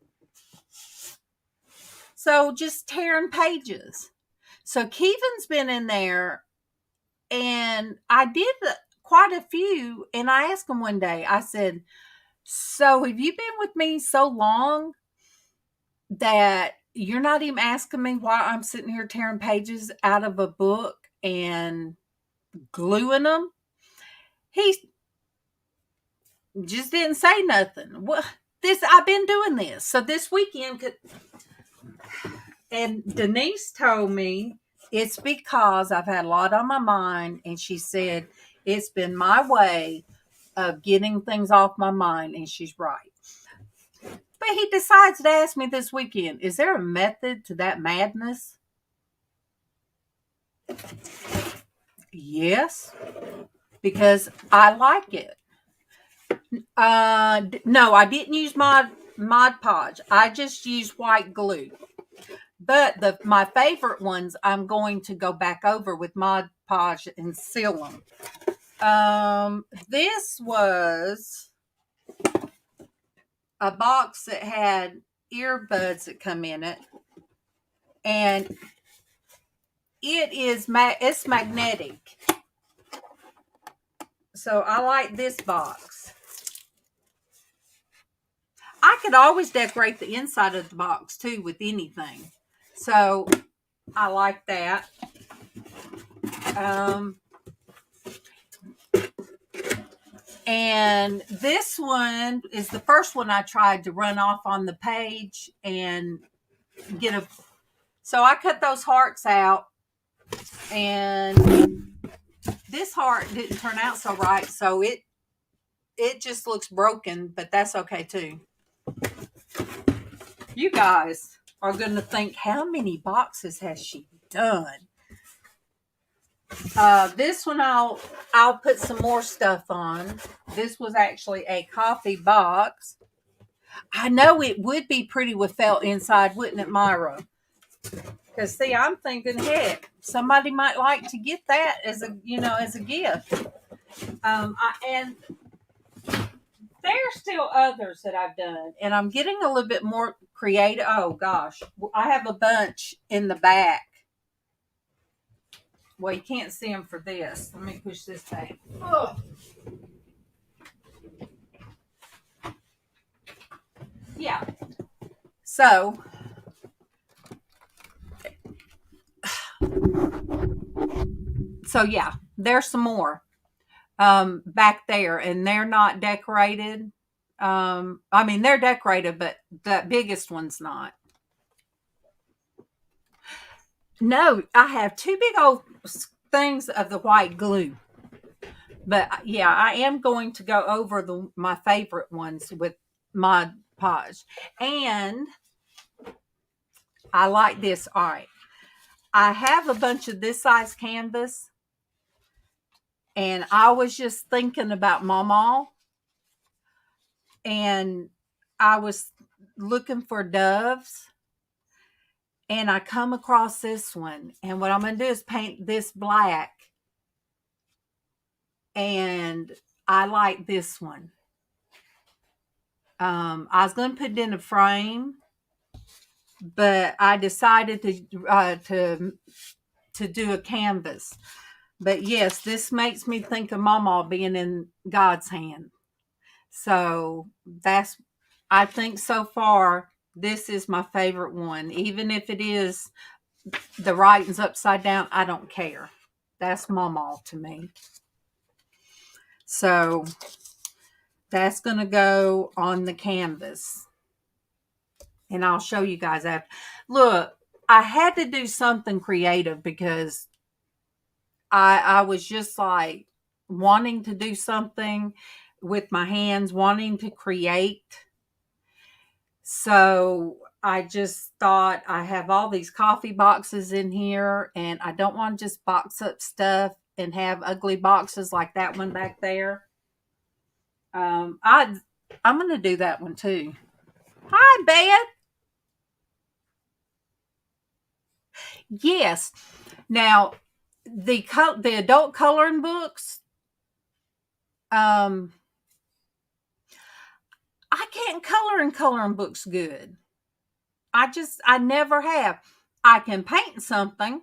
So just tearing pages. So Keevan's been in there, and I did quite a few. And I asked him one day, I said, so have you been with me so long that you're not even asking me why I'm sitting here tearing pages out of a book and gluing them? He just didn't say nothing. Well, I've been doing this. So this weekend, and Denise told me it's because I've had a lot on my mind, and she said it's been my way of getting things off my mind, and she's right. But he decides to ask me this weekend, is there a method to that madness? Yes, because I like it. No, I didn't use Mod Podge. I just used white glue. But my favorite ones, I'm going to go back over with Mod Podge and seal them. This was a box that had earbuds that come in it, and it's magnetic. So I like this box. I could always decorate the inside of the box too with anything. So I like that. And this one is the first one I tried to run off on the page and get so I cut those hearts out, and this heart didn't turn out so right. So it just looks broken, but that's okay too. You guys are going to think, how many boxes has she done? This one I'll put some more stuff on. This was actually a coffee box. I know it would be pretty with felt inside, wouldn't it, Myra? Because see, I'm thinking, heck, somebody might like to get that as a gift. And there's still others that I've done, and I'm getting a little bit more creative. Oh gosh, I have a bunch in the back. Well, you can't see them for this. Let me push this back. Oh. Yeah. So yeah, there's some more back there, and they're not decorated. I mean, they're decorated, but the biggest one's not. No, I have two big old things of the white glue. But yeah, I am going to go over my favorite ones with Mod Podge. And I like this. All right. I have a bunch of this size canvas. And I was just thinking about MawMaw. And I was looking for doves. And I come across this one. And what I'm going to do is paint this black. And I like this one. I was going to put it in a frame, but I decided to do a canvas. But yes, this makes me think of MawMaw being in God's hand. So I think so far, this is my favorite one. Even if it is the writing's upside down, I don't care. That's MawMaw to me. So that's going to go on the canvas. And I'll show you guys after. Look, I had to do something creative because I was just like wanting to do something with my hands, wanting to create. So I just thought, I have all these coffee boxes in here, and I don't want to just box up stuff and have ugly boxes like that one back there. I'm going to do that one too. Hi, Beth. Yes. Now, the adult coloring books, I can't color in coloring books good. I never have. I can paint something,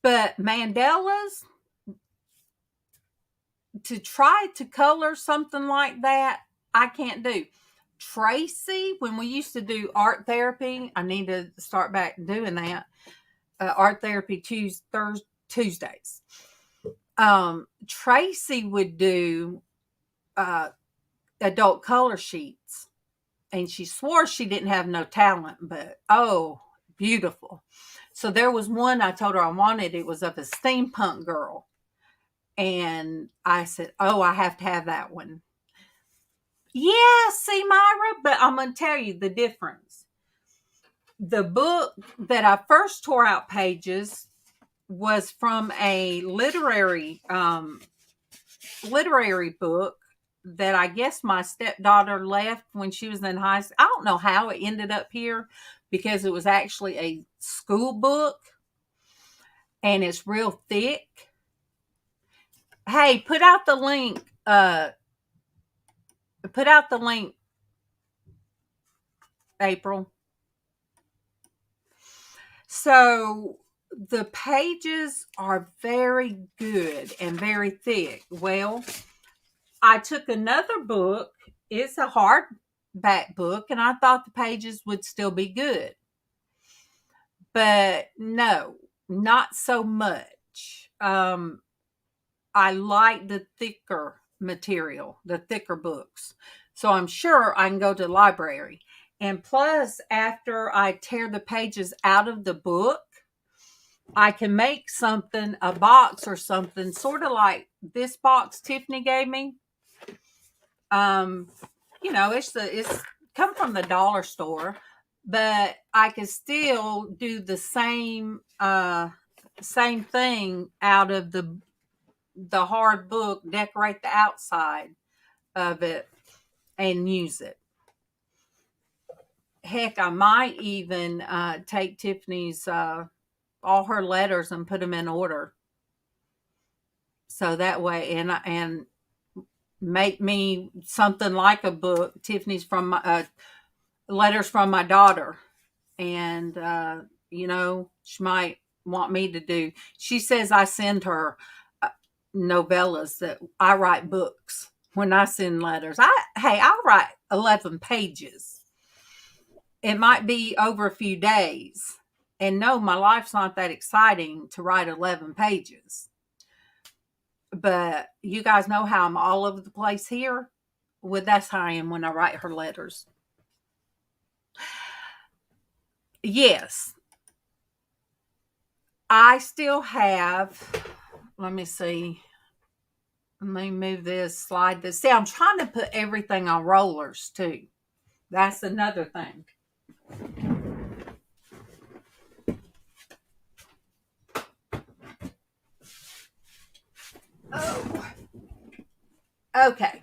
but mandalas, to try to color something like that, I can't do. Traci, when we used to do art therapy, I need to start back doing that. Art therapy Tuesdays. Traci would do adult color sheets, and she swore she didn't have no talent, but oh, beautiful. So there was one I told her I wanted. It was of a steampunk girl, and I said, oh, I have to have that one. Yeah, see, Myra, but I'm going to tell you the difference. The book that I first tore out pages was from a literary book that I guess my stepdaughter left when she was in high school. I don't know how it ended up here because it was actually a school book and it's real thick. Hey, put out the link. April. So the pages are very good and very thick. Well, I took another book. It's a hardback book, and I thought the pages would still be good. But no, not so much. I like the thicker material, the thicker books. So I'm sure I can go to the library. And plus, after I tear the pages out of the book, I can make something, a box or something, sort of like this box Tiffany gave me. It's come from the dollar store, but I can still do the same thing out of the hard book, decorate the outside of it and use it. Heck, I might even take Tiffany's all her letters and put them in order, so that way and make me something like a book. Tiffany's from letters from my daughter, and she might want me to do. She says I send her novellas, that I write books when I send letters. I'll write 11 pages. It might be over a few days. And no, my life's not that exciting to write 11 pages. But you guys know how I'm all over the place here. Well, that's how I am when I write her letters. Yes. I still have, let me see. Let me move this, slide this. See, I'm trying to put everything on rollers too. That's another thing. Oh. Okay.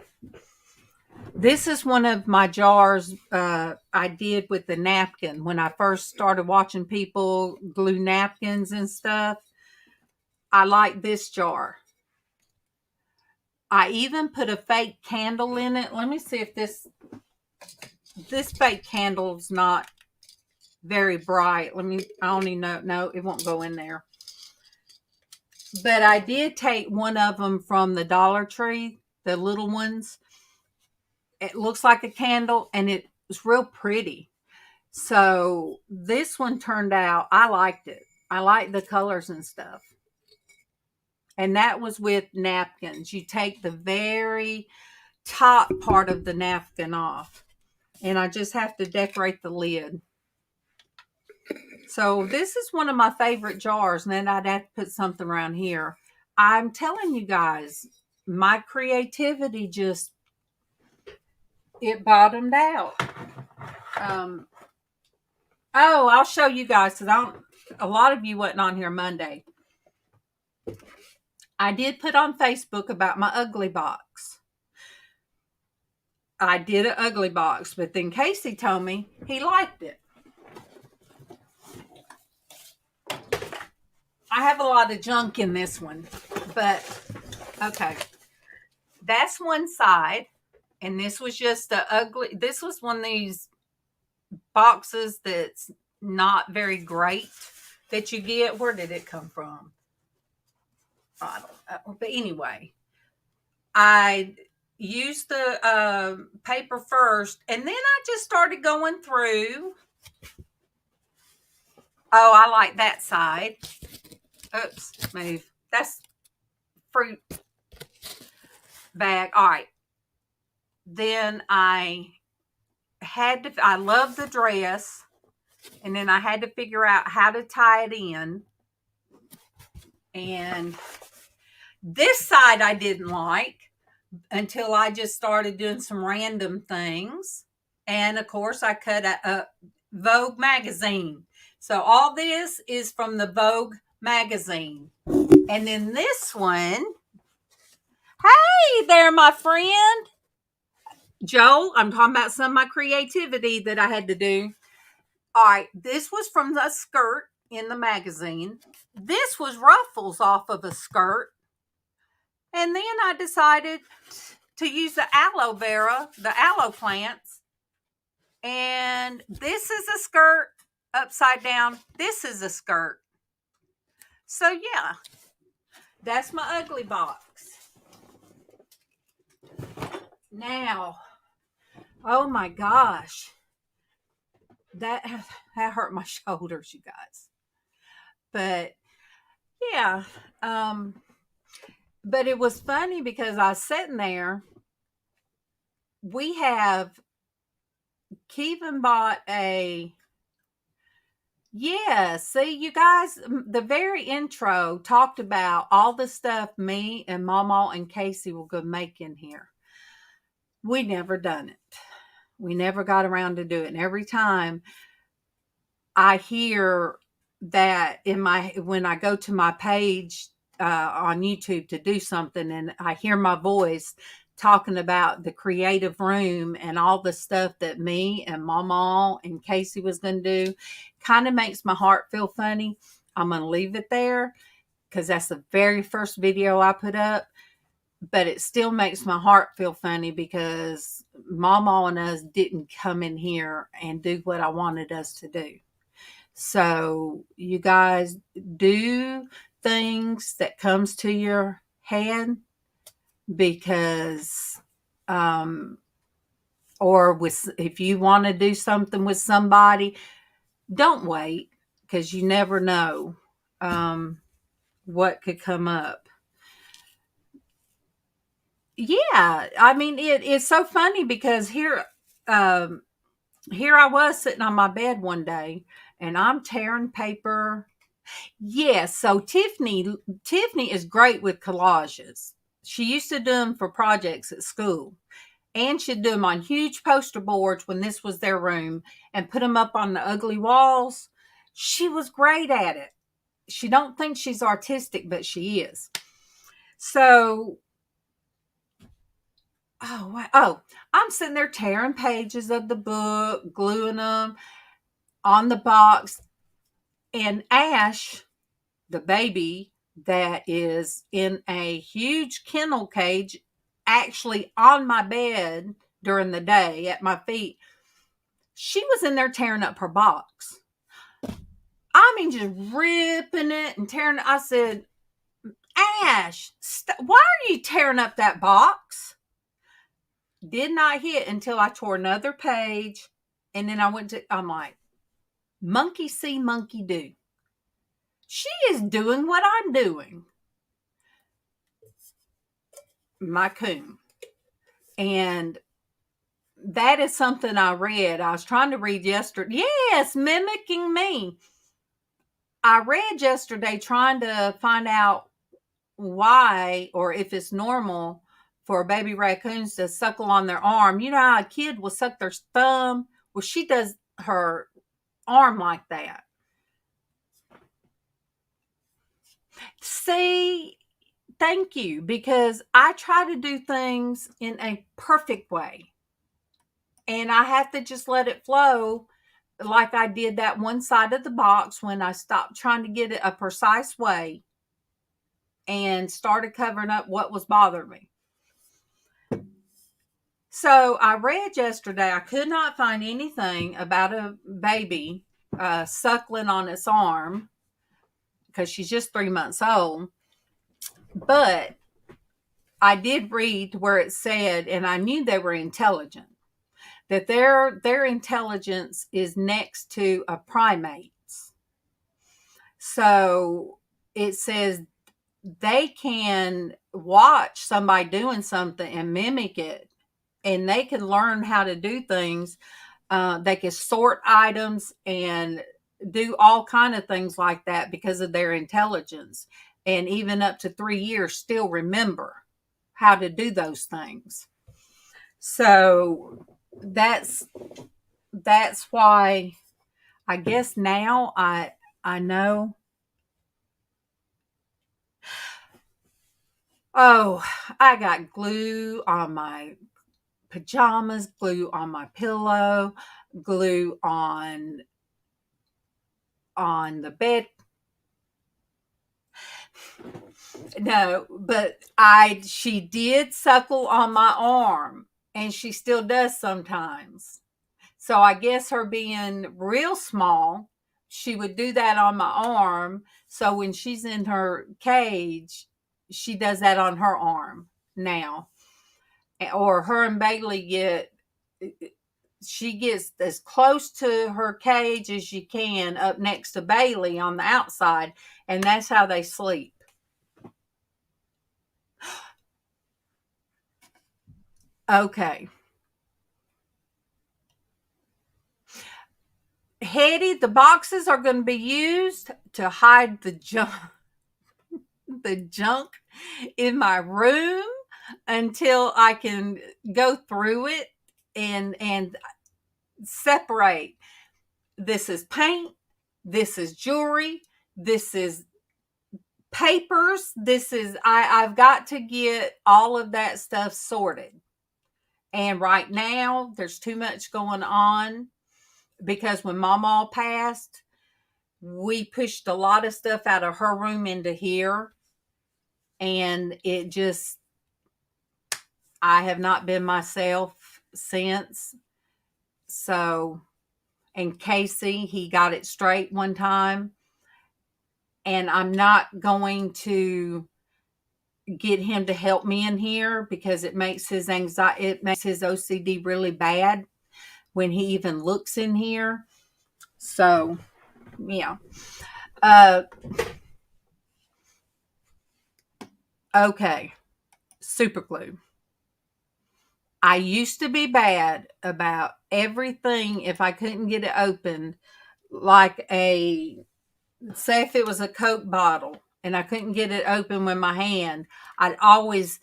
This is one of my jars I did with the napkin when I first started watching people glue napkins and stuff. I like this jar. I even put a fake candle in it. Let me see if this fake candle's not very bright. I only know, no, it won't go in there. But I did take one of them from the Dollar Tree, the little ones. It looks like a candle and it was real pretty. So this one turned out, I liked it. I like the colors and stuff. And that was with napkins. You take the very top part of the napkin off. And I just have to decorate the lid. So this is one of my favorite jars. And then I'd have to put something around here. I'm telling you guys, my creativity just, it bottomed out. I'll show you guys, because a lot of you wasn't on here Monday. I did put on Facebook about my ugly box. I did an ugly box, but then Casey told me he liked it. I have a lot of junk in this one, but okay. That's one side, and this was just this was one of these boxes that's not very great that you get. Where did it come from? I don't know. But anyway, I used the paper first, and then I just started going through. Oh, I like that side. Oops, move. That's fruit bag. All right. Then I love the dress, and then I had to figure out how to tie it in. And this side I didn't like until I just started doing some random things. And of course, I cut a Vogue magazine. So all this is from the Vogue magazine. And then this one, hey there, my friend. Joel, I'm talking about some of my creativity that I had to do. All right, this was from the skirt in the magazine. This was ruffles off of a skirt. And then I decided to use the aloe vera, the aloe plants. And this is a skirt upside down. This is a skirt. So yeah, that's my ugly box. Now, oh my gosh, that hurt my shoulders, you guys. But yeah, but it was funny because I was sitting there. Kevin bought see, you guys, the very intro talked about all the stuff me and MawMaw and Casey were going to make in here. We never done it. We never got around to do it. And every time I hear that when I go to my page on YouTube to do something, and I hear my voice talking about the creative room and all the stuff that me and MawMaw and Casey was going to do, kind of makes my heart feel funny. I'm going to leave it there because that's the very first video I put up. But it still makes my heart feel funny because MawMaw and us didn't come in here and do what I wanted us to do. So you guys do things that comes to your head, because if you want to do something with somebody, don't wait, because you never know what could come up. Yeah, I mean, it's so funny because here I was sitting on my bed one day and I'm tearing paper. Yes, so Tiffany is great with collages. She used to do them for projects at school, and she'd do them on huge poster boards when this was their room and put them up on the ugly walls. She was great at it. She don't think she's artistic, but she is. So, I'm sitting there tearing pages of the book, gluing them on the box, and Ash, the baby that is in a huge kennel cage actually on my bed during the day at my feet. She was in there tearing up her box. I mean, just ripping it and tearing it. I said, Ash, why are you tearing up that box? Did not hit until I tore another page. And then I'm like, monkey see, monkey do. She is doing what I'm doing. My coon. And that is something I read. I was trying to read yesterday. Yes, mimicking me. I read yesterday trying to find out why, or if it's normal for baby raccoons to suckle on their arm. You know how a kid will suck their thumb? Well, she does her arm like that. See, thank you, because I try to do things in a perfect way. And I have to just let it flow like I did that one side of the box when I stopped trying to get it a precise way and started covering up what was bothering me. So I read yesterday, I could not find anything about a baby suckling on its arm because she's just 3 months old. But I did read where it said, and I knew they were intelligent, that their intelligence is next to a primate's. So it says they can watch somebody doing something and mimic it, and they can learn how to do things. They can sort items and do all kind of things like that because of their intelligence. And even up to 3 years, still remember how to do those things. So that's why I guess now I know. Oh, I got glue on my pajamas, glue on my pillow, glue on the bed. No, but she did suckle on my arm, and she still does sometimes. So I guess her being real small, she would do that on my arm. So when she's in her cage, she does that on her arm now. Or her and Bailey she gets as close to her cage as she can up next to Bailey on the outside, and that's how they sleep. Okay. Hetty, the boxes are going to be used to hide the junk in my room until I can go through it and separate. This is paint. This is jewelry. This is papers. I've got to get all of that stuff sorted. And right now there's too much going on because when MawMaw passed, we pushed a lot of stuff out of her room into here. And I have not been myself since. So, and Casey, he got it straight one time. And I'm not going to get him to help me in here because it makes his OCD really bad when he even looks in here. So, yeah. Okay. Super glue. I used to be bad about everything if I couldn't get it opened, like say if it was a Coke bottle and I couldn't get it open with my hand, I'd always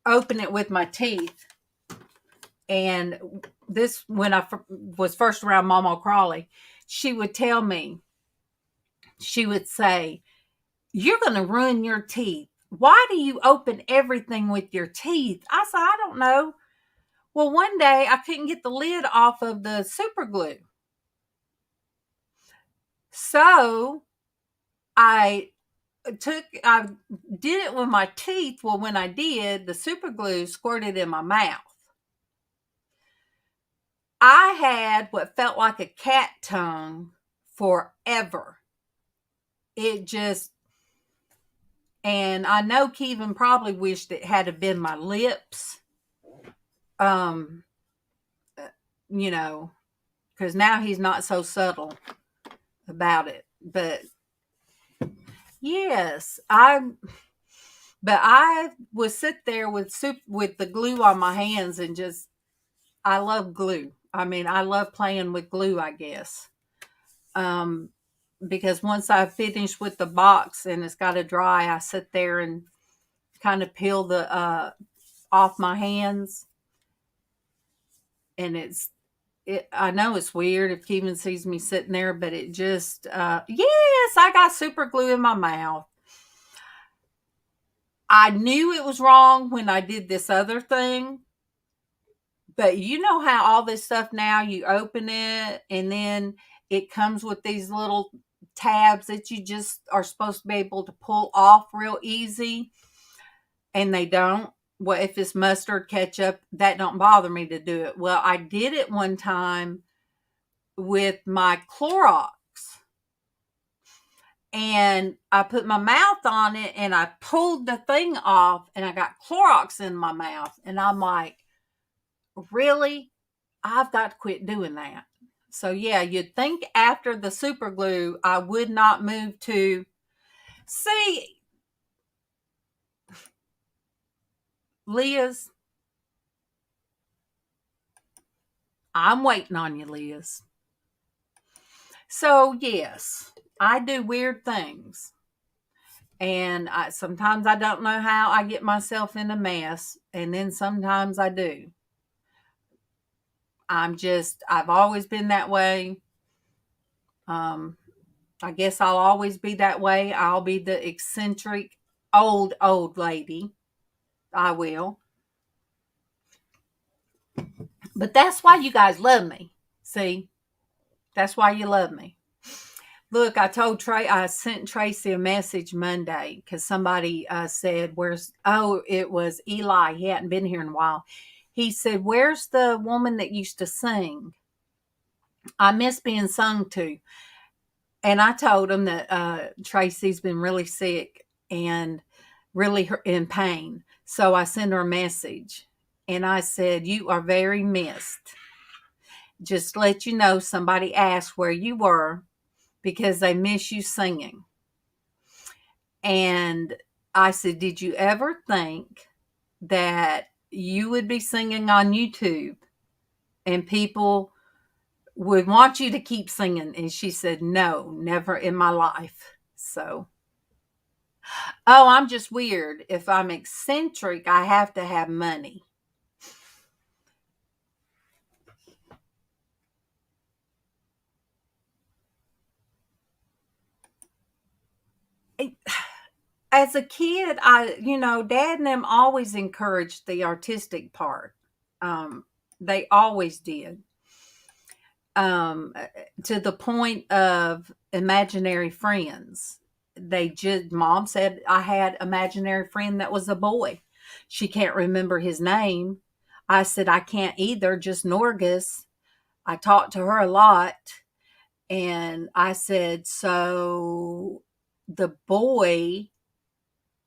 open it with my teeth. And this, when I was first around MawMaw Crawley, she would tell me, she would say, "You're going to ruin your teeth. Why do you open everything with your teeth?" I said, "I don't know." Well, one day I couldn't get the lid off of the super glue. So I I did it with my teeth. Well, when I did, the super glue squirted in my mouth. I had what felt like a cat tongue forever. It just, and I know Kevin probably wished it had been my lips. You know, because now he's not so subtle about it. But yes, I would sit there with the glue on my hands and just, I love glue. I mean, I love playing with glue, I guess. Because once I finish with the box and it's got to dry, I sit there and kind of peel the off my hands. And I know it's weird if Kevin sees me sitting there, but it just, yes, I got super glue in my mouth. I knew it was wrong when I did this other thing, but you know how all this stuff now, you open it and then it comes with these little tabs that you just are supposed to be able to pull off real easy, and they don't. Well, if it's mustard, ketchup, that don't bother me to do it. Well, I did it one time with my Clorox, and I put my mouth on it and I pulled the thing off and I got Clorox in my mouth, and I'm like, really? I've got to quit doing that. So yeah, you'd think after the super glue, I would not move to, see, Lizz, I'm waiting on you, Lizz. So yes, I do weird things. And sometimes I don't know how I get myself in a mess. And then sometimes I do. I've always been that way. I guess I'll always be that way. I'll be the eccentric old lady. I will. But that's why you guys love me. See? That's why you love me. Look, I sent Traci a message Monday because somebody said, it was Eli. He hadn't been here in a while. He said, where's the woman that used to sing? I miss being sung to. And I told him that Traci's been really sick and really in pain. So I sent her a message. And I said, you are very missed. Just let you know, somebody asked where you were because they miss you singing. And I said, did you ever think that you would be singing on YouTube and people would want you to keep singing? And she said, no, never in my life. So, I'm just weird. If I'm eccentric, I have to have money. As a kid, Dad and them always encouraged the artistic part. They always did. To the point of imaginary friends. Mom said I had imaginary friend that was a boy. She can't remember his name. I said, I can't either, just Norgus. I talked to her a lot. And I said, so the boy,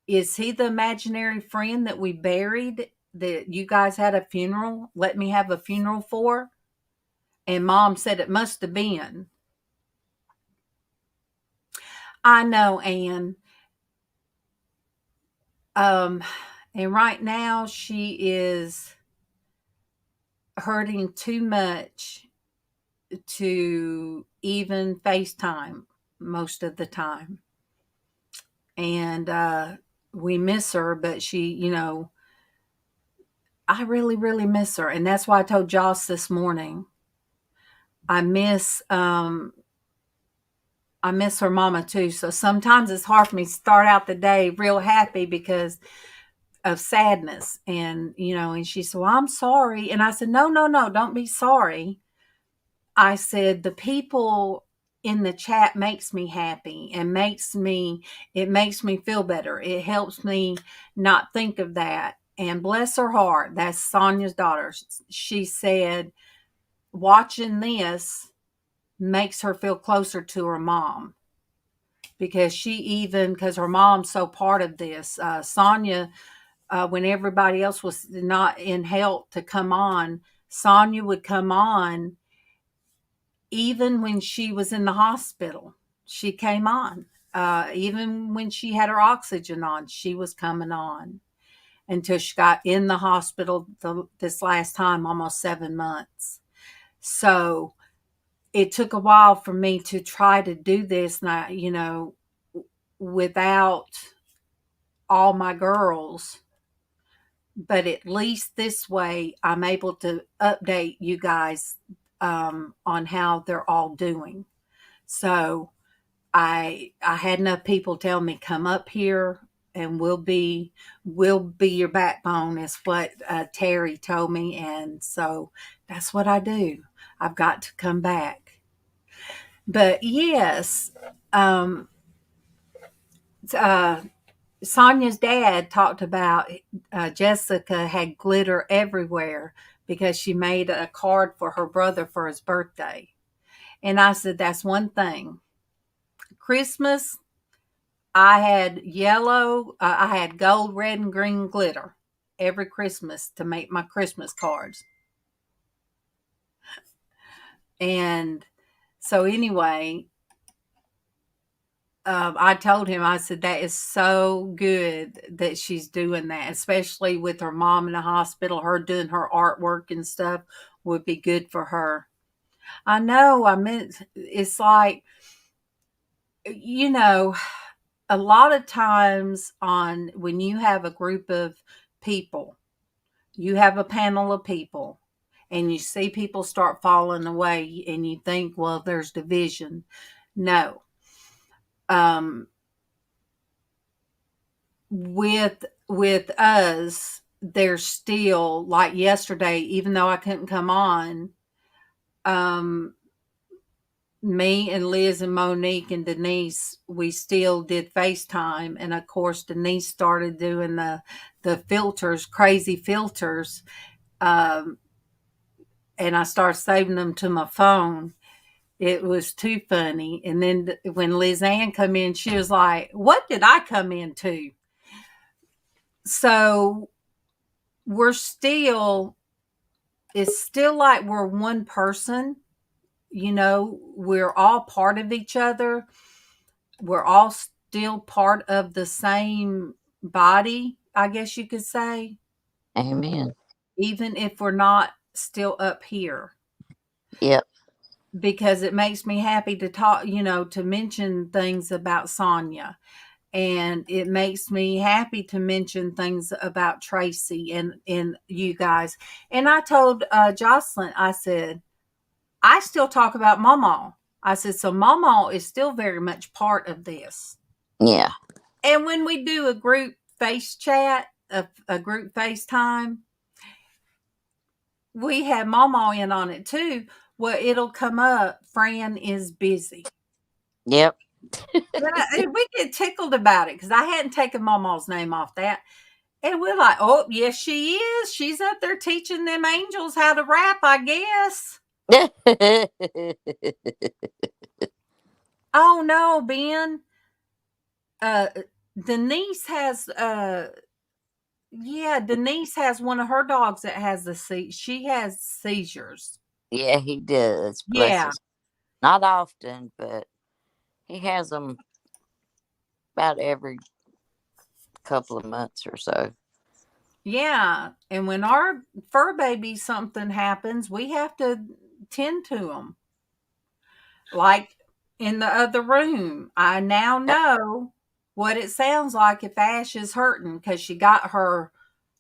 is he the imaginary friend that we buried, that you guys had a funeral, let me have a funeral for? And Mom said it must have been. I know, Anne. And right now she is hurting too much to even FaceTime most of the time. And we miss her, but she, I really, really miss her. And that's why I told Joss this morning, I miss her mama too. So sometimes it's hard for me to start out the day real happy because of sadness. And, and she said, well, I'm sorry. And I said, no, don't be sorry. I said, the people in the chat makes me happy and makes me feel better. It helps me not think of that. And bless her heart, that's Sonia's daughter. She said watching this makes her feel closer to her mom, because because her mom's so part of this. Sonia, when everybody else was not in health to come on, Sonia would come on. Even when she was in the hospital, she came on. Even when she had her oxygen on, she was coming on until she got in the hospital this last time, almost 7 months. So it took a while for me to try to do this, without all my girls. But at least this way, I'm able to update you guys on how they're all doing. So I had enough people tell me, come up here and we'll be your backbone, is what Terry told me. And so that's what I do. I've got to come back. But yes, Sonia's dad talked about Jessica had glitter everywhere because she made a card for her brother for his birthday. And I said, that's one thing. Christmas, I had I had gold, red, and green glitter every Christmas to make my Christmas cards. And so anyway, I told him, I said, that is so good that she's doing that, especially with her mom in the hospital. Her doing her artwork and stuff would be good for her. I know. It's like, a lot of times when you have a group of people, you have a panel of people, and you see people start falling away, and you think, well, there's division. No. With us, there's still, like yesterday, even though I couldn't come on, me and Liz and Monique and Denise, we still did FaceTime. And of course, Denise started doing the filters, crazy filters. And I started saving them to my phone. It was too funny. And then when LizzAnn come in, she was like, what did I come into? So it's still like we're one person. We're all part of each other. We're all still part of the same body, I guess you could say. Amen. Even if we're not still up here. Yep. Because it makes me happy to talk, to mention things about Sonia. And it makes me happy to mention things about Traci and you guys. And I told Jocelyn, I said, I still talk about MawMaw. I said, so MawMaw is still very much part of this. Yeah. And when we do a group face chat, a group FaceTime, we have MawMaw in on it too. Well, it'll come up, Fran is busy. Yep. We get tickled about it because I hadn't taken MawMaw's name off that. And we're like, oh, yes, she is. She's up there teaching them angels how to rap, I guess. Oh, no, Ben. Denise has, Denise has one of her dogs that has she has seizures. Yeah, he does. Bless us. Not often, but he has them about every couple of months or so. Yeah. And when our fur baby something happens, we have to tend to them. Like in the other room, I now know what it sounds like if Ash is hurting, because she got her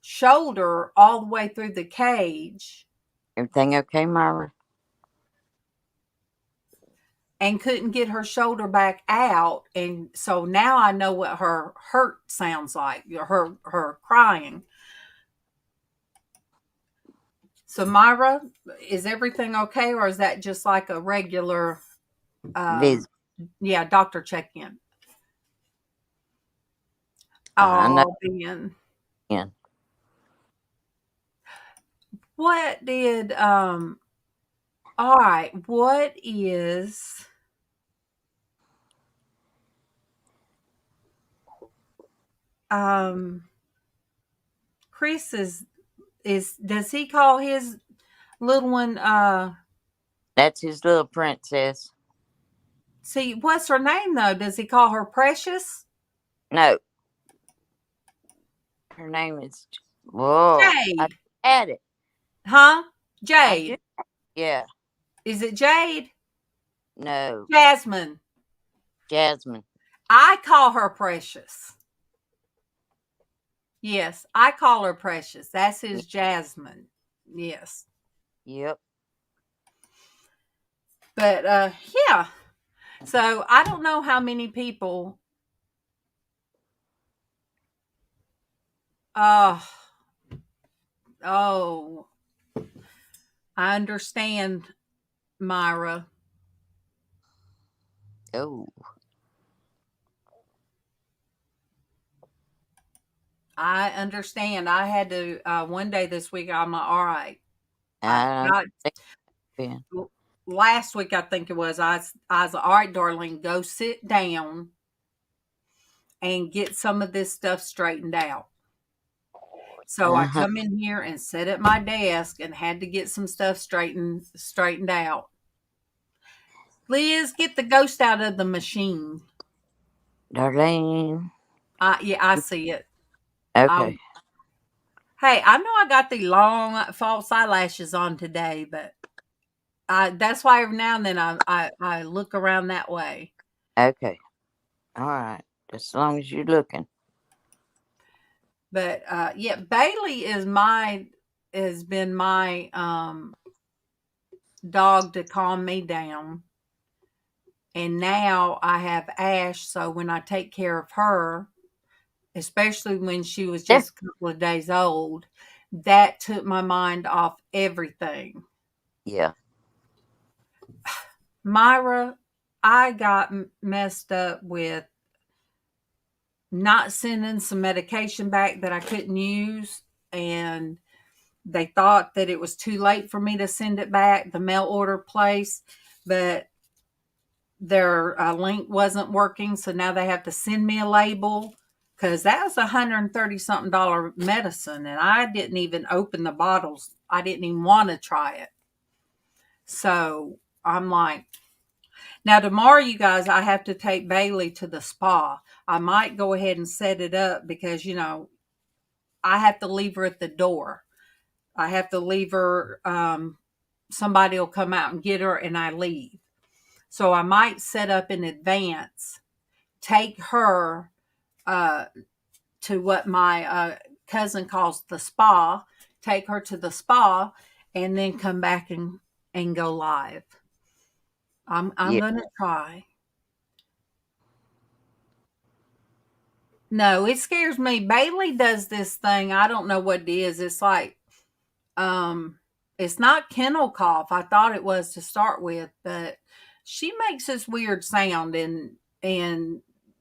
shoulder all the way through the cage. Everything okay, Myra? And couldn't get her shoulder back out. And so now I know what her hurt sounds like, her crying. So Myra, is everything okay, or is that just like a regular Visit. Yeah, doctor check-in. I know. Oh, Ben. Yeah. What did all right, what is um Chris is does he call his little one That's his little princess. see what's her name though? Does he call her Precious? No. Her name is. Whoa. I Jade. had it. Huh? I do. Jade. Yeah. Is it Jade? No. Jasmine. Jasmine. I call her Precious. Yes, I call her Precious. That's his Jasmine. Yes. Yep. But yeah. So I don't know how many people oh I understand, Myra. Oh. I understand. I had to one day this week. I'm like, all right. I I understand. last week I think it was. I was like, all right, darling, go sit down and get some of this stuff straightened out. So I come in here and sit at my desk and had to get some stuff straightened out. Liz, get the ghost out of the machine. Darlene. Yeah, I see it. Okay. Hey, I know I got the long false eyelashes on today, but that's why every now and then I look around that way. Okay. All right. As long as you're looking. But yeah, Bailey has been my dog to calm me down. And now I have Ash, so when I take care of her, especially when she was just a couple of days old, that took my mind off everything. Yeah. Myra, I got messed up with not sending some medication back that I couldn't use, and they thought that it was too late for me to send it back, the mail order place, but their link wasn't working, so now they have to send me a label because that was $130 something medicine, and I didn't even open the bottles. I didn't even want to try it. So I'm like, now tomorrow, you guys, I have to take Bailey to the spa. I might go ahead and set it up because, I have to leave her at the door. I have to leave her. Somebody will come out and get her and I leave. So I might set up in advance, take her to what my cousin calls the spa, take her to the spa, and then come back and go live. I'm going to try. No, it scares me. Bailey does this thing. I don't know what it is. It's like, it's not kennel cough. I thought it was to start with, but she makes this weird sound, and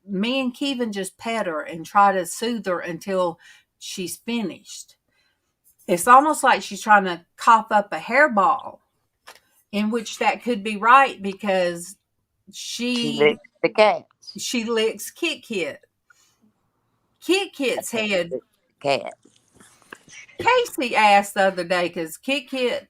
me and Kevin just pet her and try to soothe her until she's finished. It's almost like she's trying to cough up a hairball, in which that could be right because She licks the cats. She licks Kit. Kit's head. Cat. Casey asked the other day because Kit,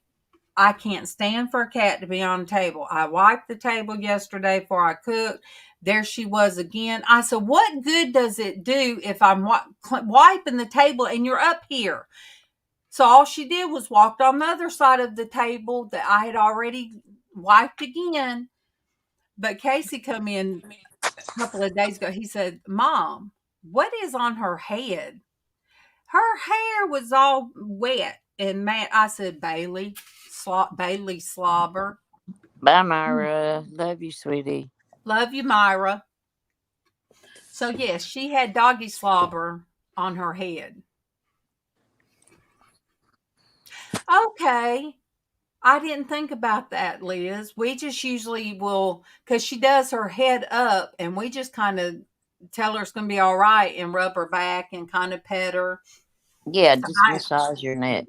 I can't stand for a cat to be on the table. I wiped the table yesterday before I cooked. There she was again. I said, what good does it do if I'm wiping the table and you're up here? So all she did was walked on the other side of the table that I had already wiped again. But Casey come in a couple of days ago. He said, Mom, what is on her head? Her hair was all wet and mad. I said, Bailey slobber. Bye, Myra. Love you, sweetie. Love you, Myra. So, yes, she had doggy slobber on her head. Okay. I didn't think about that, Liz. We just usually will, because she does her head up, and we just kind of tell her it's going to be all right and rub her back and kind of pet her. Yeah, just massage your neck.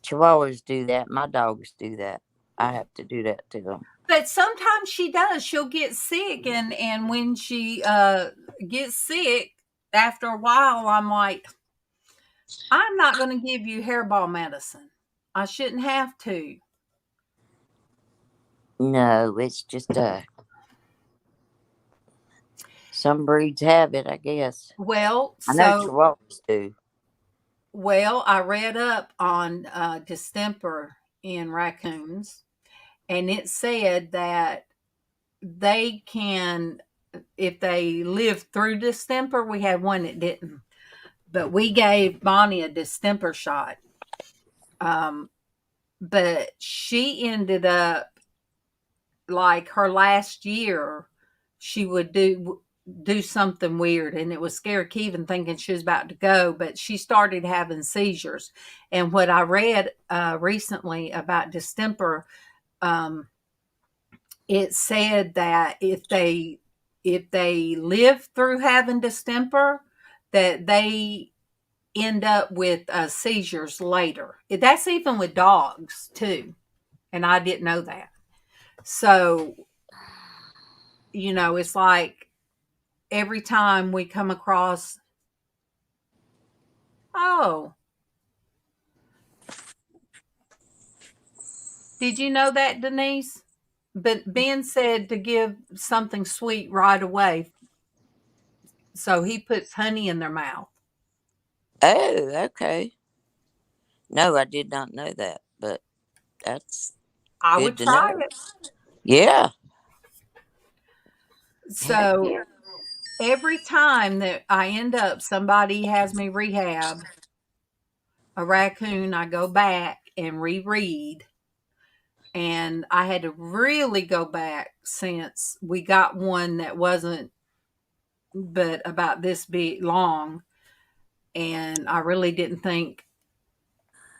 Chihuahuas do that. My dogs do that. I have to do that to them. But sometimes she does. She'll get sick, and when she gets sick, after a while, I'm like, I'm not going to give you hairball medicine. I shouldn't have to. No, it's just some breeds have it, I guess. Well, I know so Chihuahuas do. well, I read up on distemper in raccoons, and it said that they can, if they live through distemper. We had one that didn't, but we gave Bonnie a distemper shot. But she ended up, like, her last year, she would do something weird, and it was scary Kevin, thinking she was about to go, but she started having seizures. And what I read recently about distemper, it said that if they live through having distemper, that they end up with seizures later. That's even with dogs too, and I didn't know that. So, it's like every time we come across, oh, did you know that, Denise? But Ben said to give something sweet right away. So he puts honey in their mouth. Oh, okay. No, I did not know that, but that's I good would to try know. it. Yeah. Heck So yeah. every time that I end up, somebody has me rehab a raccoon, I go back and reread. And I had to really go back since we got one that wasn't but about this big long. And I really didn't think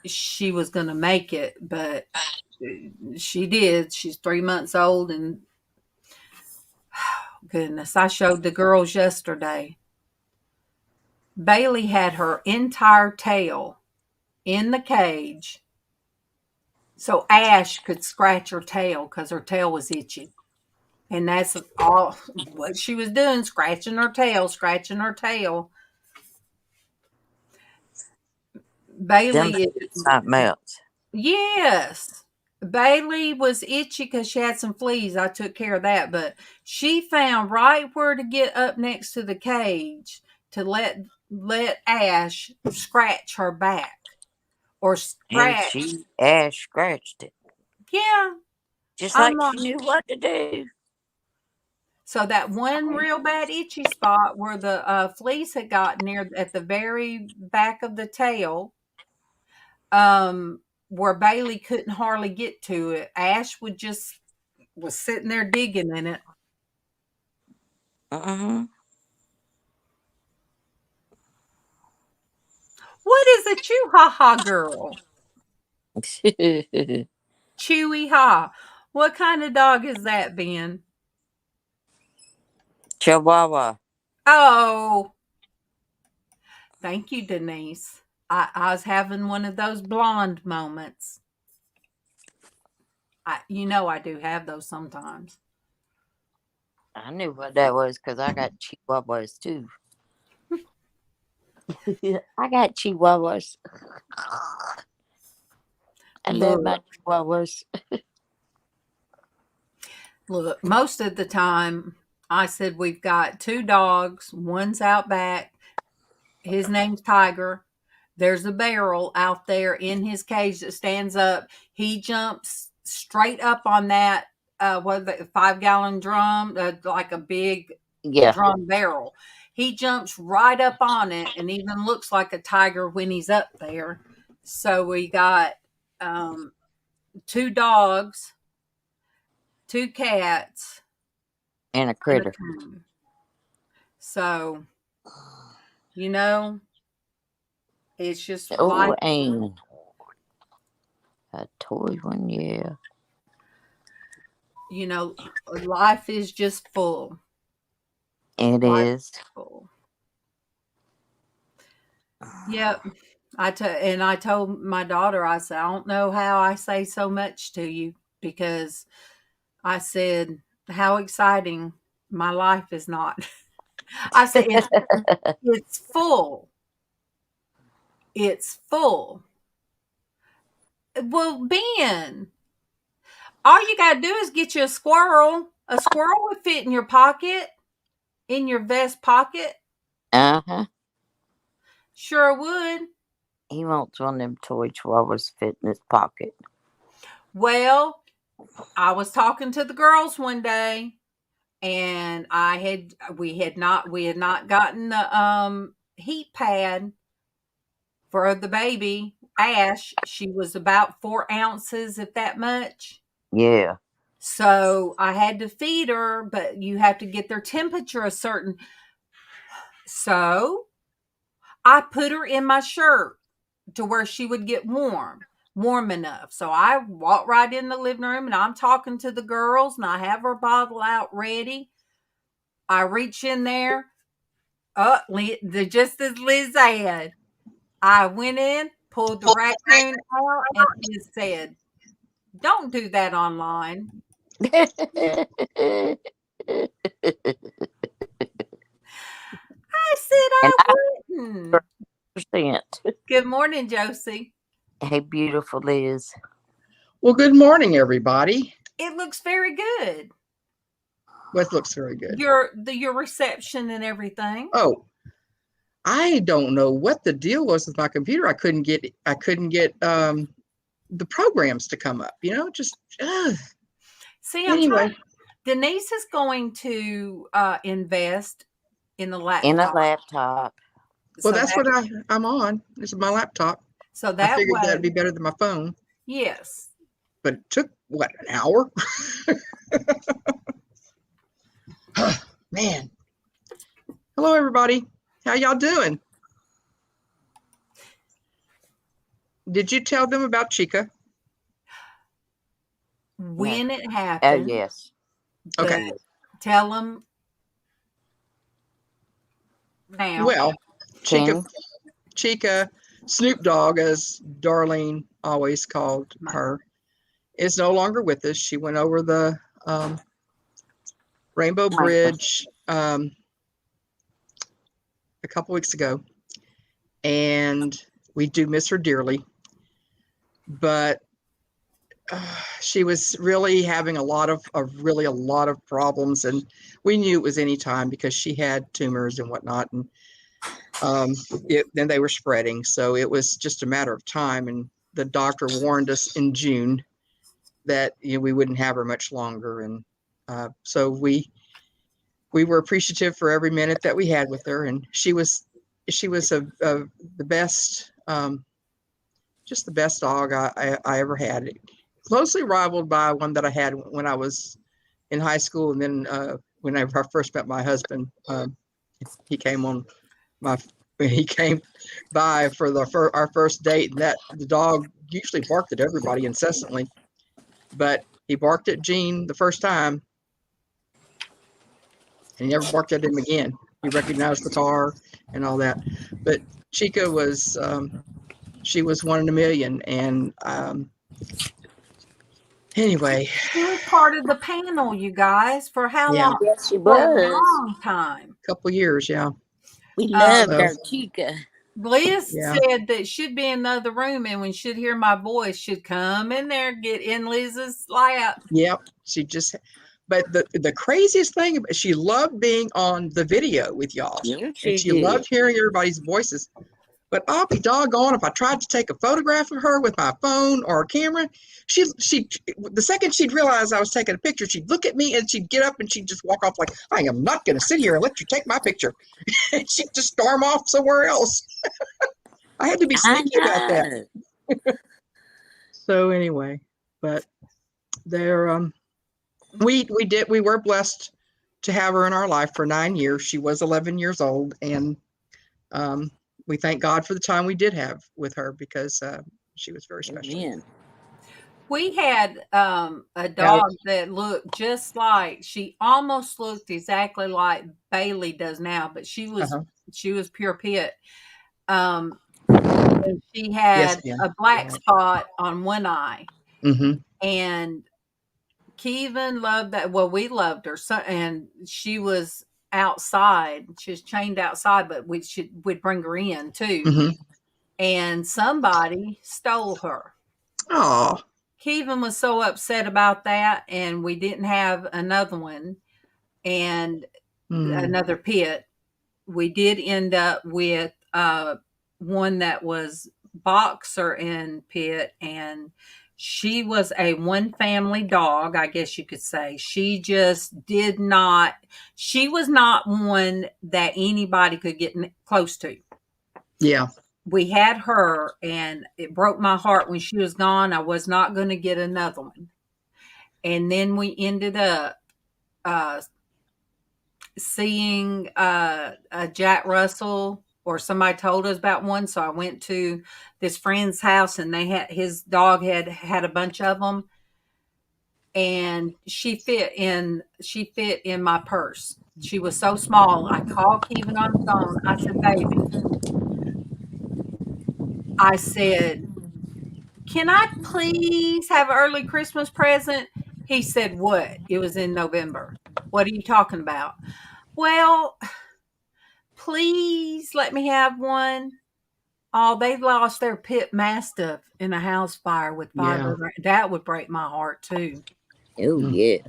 she was going to make it, but she did. She's 3 months old, and goodness, I showed the girls yesterday. Bailey had her entire tail in the cage so Ash could scratch her tail because her tail was itchy. And that's all what she was doing, scratching her tail, scratching her tail. Them Bailey, something else. yes. Bailey was itchy because she had some fleas. I took care of that, but she found right where to get up next to the cage to let Ash scratch her back or And scratch. Ash scratched it. Yeah, Just I'm like like, she knew what to do. so that one real bad itchy spot where the fleas had got near at the very back of the tail, where Bailey couldn't hardly get to it. Ash was sitting there digging in it. Uh-huh. What is a Chihuahua girl? Chewy ha. What kind of dog is that, Ben? Chihuahua. Oh, thank you, Denise. I was having one of those blonde moments. I do have those sometimes. I knew what that was because I got Chihuahuas too. I got Chihuahuas. I love my Chihuahuas. Look, most of the time, I said we've got two dogs. One's out back. His name's Tiger. There's a barrel out there in his cage that stands up. He jumps straight up on that, 5-gallon drum, like a big Yeah. drum barrel. He jumps right up on it and even looks like a tiger when he's up there. So we got two dogs, two cats, And a and a critter. coon. So, you know, It's just Oh, life. and a toy one, yeah. You know, life is just full. It Life is. is full. Yep. I told my daughter, I said, I don't know how I say so much to you, because I said how exciting my life is not. I said it's full. It's full. Well, Ben, all you gotta do is get you a squirrel. A squirrel would fit in your pocket, in your vest pocket. Uh-huh. Sure would. He wants one of them toy chihuahuas fit in his pocket. Well, I was talking to the girls one day, and we had not gotten the heat pad for the baby Ash. She was about 4 ounces, if that much. Yeah. So I had to feed her, but you have to get their temperature a certain. So I put her in my shirt to where she would get warm enough. So I walked right in the living room, and I'm talking to the girls, and I have her bottle out ready. I reach in there, just as LizzAnn. I went in, pulled the raccoon out, and Liz said, "Don't do that online." I said And I wouldn't. 100%. Good morning, Josie. Hey, beautiful Liz. Well, good morning, everybody. It looks very good. What looks very good? Your reception and everything. Oh, I don't know what the deal was with my computer. I couldn't get the programs to come up. Just See, anyway. Denise is going to invest in the laptop. In a laptop. Well, that's what I'm on. This is my laptop. So that I figured way, that'd be better than my phone. Yes. But it took an hour? Man. Hello, everybody. How y'all doing? Did you tell them about Chica? When it Oh, happened. yes. Okay. Tell them now. Well, Chica, Snoop Dogg, as Darlene always called her, is no longer with us. She went over the Rainbow Bridge a couple weeks ago, and we do miss her dearly. But she was really having a lot of problems, and we knew it was any time because she had tumors and whatnot, and then they were spreading. So it was just a matter of time, and the doctor warned us in June that we wouldn't have her much longer, and so we were appreciative for every minute that we had with her, and she was the best, just the best dog I ever had. Closely rivaled by one that I had when I was in high school, and then when I first met my husband, he came by for our first date, and that the dog usually barked at everybody incessantly, but he barked at Gene the first time, and he never barked at him again. He recognized the car and all that. But Chica was she was one in a million, and anyway. She was part of the panel, you guys, for how long? Yes, she For a was. long time. Couple years, yeah. We loved our Chica. Liz said that she'd be in the other room, and when she'd hear my voice, she'd come in there, get in Liz's lap. Yep. But the craziest thing, she loved being on the video with y'all. Yeah, and she loved hearing everybody's voices. But I'll be doggone if I tried to take a photograph of her with my phone or a camera. She the second she'd realize I was taking a picture, she'd look at me and she'd get up and she'd just walk off like, I am not going to sit here and let you take my picture. And she'd just storm off somewhere else. I had to be sneaky about that. So anyway, but there, we were blessed to have her in our life for 9 years. She was 11 years old, and we thank God for the time we did have with her, because she was very special. Amen. We had a dog that looked just like, she almost looked exactly like Bailey does now, but she was pure pit. And she had a black spot on one eye. Mm-hmm. And Kevin loved that. Well, we loved her. So, and she was outside. She was chained outside, but we'd bring her in too. Mm-hmm. And somebody stole her. Oh. Kevin was so upset about that, and we didn't have another one and another pit. We did end up with one that was boxer and pit, and she was a one family dog, I guess you could say. She just she was not one that anybody could get close to. Yeah. We had her, and it broke my heart when she was gone. I was not going to get another one. And then we ended up seeing a Jack Russell, or somebody told us about one. So I went to this friend's house, and his dog had a bunch of them, and she fit in my purse. She was so small. I called Kevin on the phone. I said, baby, I said, can I please have an early Christmas present? He said, what? It was in November. What are you talking about? Well, please let me have one. Oh, they lost their pit mastiff in a house fire with 5 other. That would break my heart too. Oh, yeah.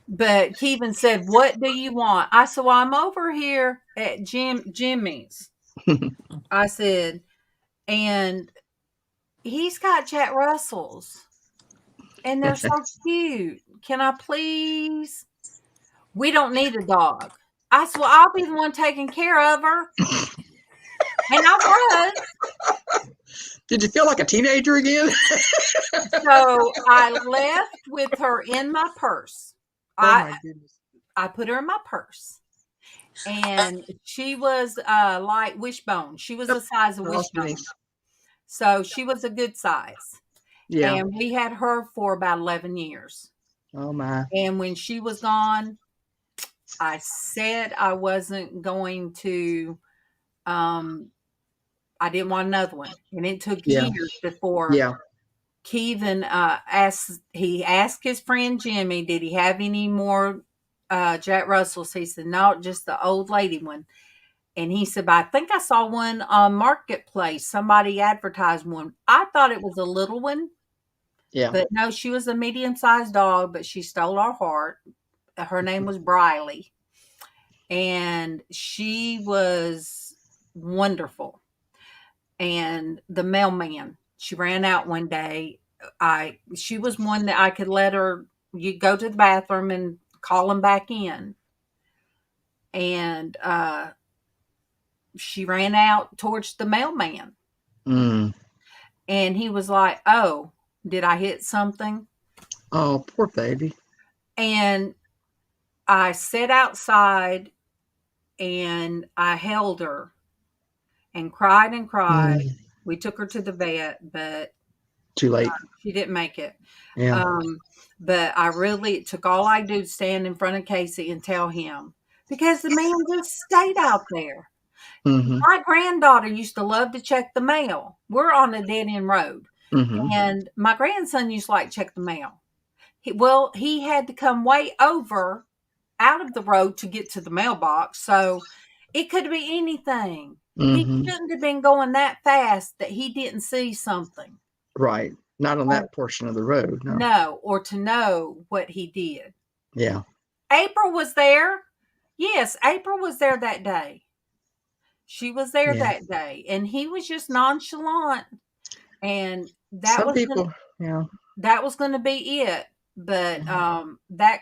But Kevin said, what do you want? I said, well, I'm over here at Jimmy's. I said, and he's got Jack Russells, and they're so cute. Can I please? We don't need a dog. I said, well, I'll be the one taking care of her. And I was. Did you feel like a teenager again? So I left with her in my purse. My goodness. I put her in my purse. And she was like Wishbone. She was the size of Wishbone. Nice. So she was a good size. Yeah. And we had her for about 11 years. Oh, my. And when she was gone, I said I wasn't going to, I didn't want another one. And it took years before Kevin asked his friend Jimmy, did he have any more Jack Russells? He said, no, just the old lady one. And he said, I think I saw one on Marketplace. Somebody advertised one. I thought it was a little one. Yeah. But no, she was a medium-sized dog, but she stole our heart. Her name was Briley. And she was wonderful. And the mailman, she ran out one day. She was one that I could let her, you go to the bathroom and call him back in. And she ran out towards the mailman. And he was like, oh, did I hit something? Oh, poor baby. And I sat outside and I held her and cried and cried. We took her to the vet, but too late. She didn't make it. Yeah. But it took all I do to stand in front of Casey and tell him, because the man just stayed out there. Mm-hmm. My granddaughter used to love to check the mail. We're on a dead end road. Mm-hmm. And my grandson used to like check the mail. He had to come way over out of the road to get to the mailbox. So it could be anything. Mm-hmm. He shouldn't have been going that fast that he didn't see something. Right. Not on that portion of the road. No, or to know what he did. Yeah. April was there. Yes, April was there that day. She was there that day. And he was just nonchalant. And that was going to be it. But that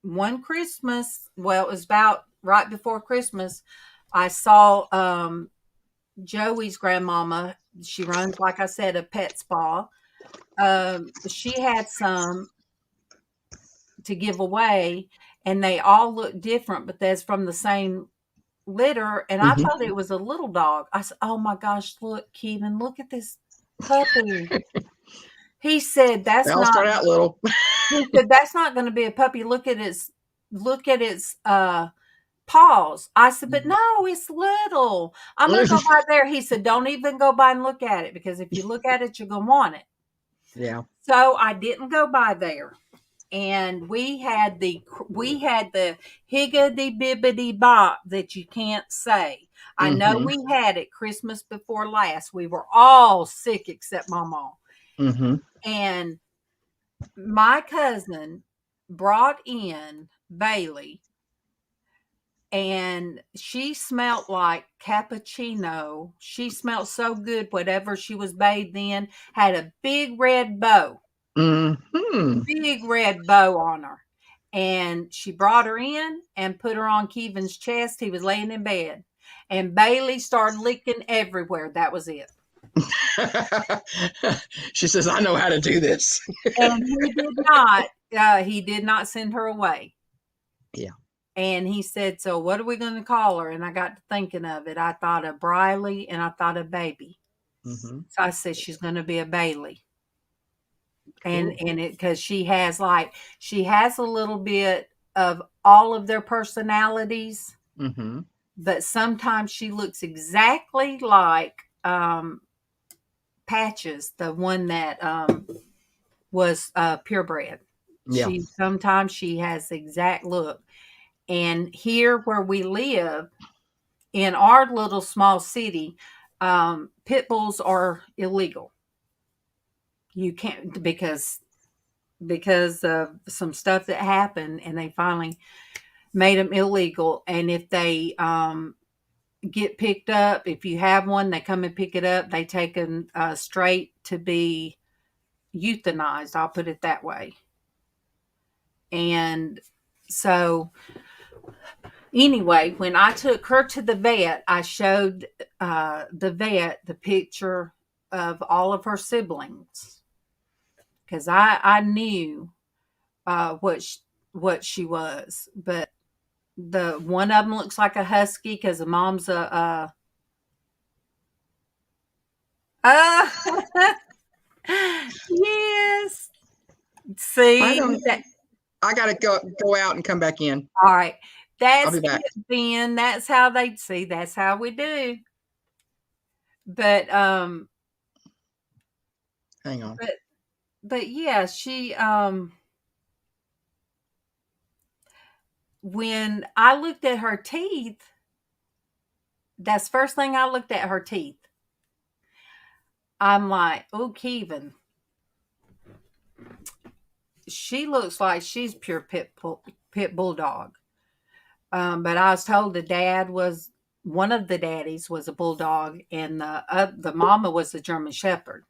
one Christmas, well, it was about right before Christmas, I saw Joey's grandmama. She runs, like I said, a pet spa. She had some to give away, and they all look different, but that's from the same litter, and I thought it was a little dog. I said, "Oh my gosh, look, Kevin, look at this puppy." He said, They all start out little. He said, "That's not going to be a puppy. Look at its paws." I said, "But no, it's little. I'm going to go by there." He said, "Don't even go by and look at it, because if you look at it, you're going to want it." Yeah. So I didn't go by there. And we had the higgity bibbity bop that you can't say. I know we had it Christmas before last. We were all sick except MawMaw. And my cousin brought in Bailey, and she smelled like cappuccino. She smelled so good. Whatever she was bathed in had a big red bow. Big red bow on her. And she brought her in and put her on Kevin's chest. He was laying in bed. And Bailey started licking everywhere. That was it. She says, "I know how to do this." And he did not send her away. Yeah. And he said, "So what are we going to call her?" And I got to thinking of it. I thought of Briley and I thought of Baby. So I said, she's going to be a Bailey. And it, because she has a little bit of all of their personalities, but sometimes she looks exactly like Patches, the one that was purebred. Yeah. Sometimes she has the exact look. And here where we live, in our little small city, pit bulls are illegal. You can't, because of some stuff that happened, and they finally made them illegal. And if they get picked up, if you have one, they come and pick it up. They take them straight to be euthanized. I'll put it that way. And so anyway, when I took her to the vet, I showed the vet the picture of all of her siblings, because I knew what she was. But the one of them looks like a husky because the mom's yes. See, I gotta go out and come back in. All right. I'll be back. Ben. That's how they see. That's how we do. But hang on. But yeah, she when I looked at her teeth, that's the first thing I looked at, her teeth. I'm like, "Oh, Kevin, she looks like she's pure pit bulldog." But I was told one of the daddies was a bulldog, and the mama was a German Shepherd.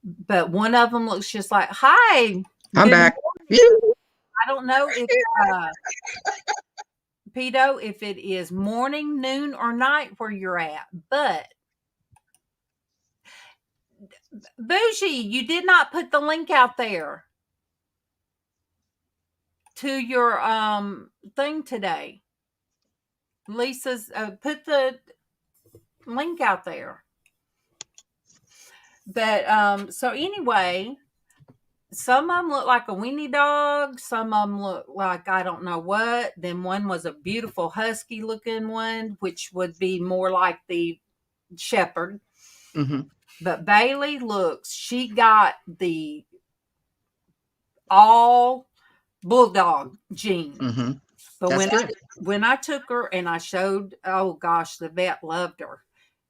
But one of them looks just like, "Hi, I'm back." I don't know if Pito, if it is morning, noon, or night where you're at, but Bougie, you did not put the link out there to your thing today. Lisa's put the link out there. But so anyway, some of them look like a weenie dog. Some of them look like I don't know what. Then one was a beautiful husky looking one, which would be more like the shepherd. But Bailey she got the all bulldog gene. But when I took her and I showed, oh gosh, the vet loved her.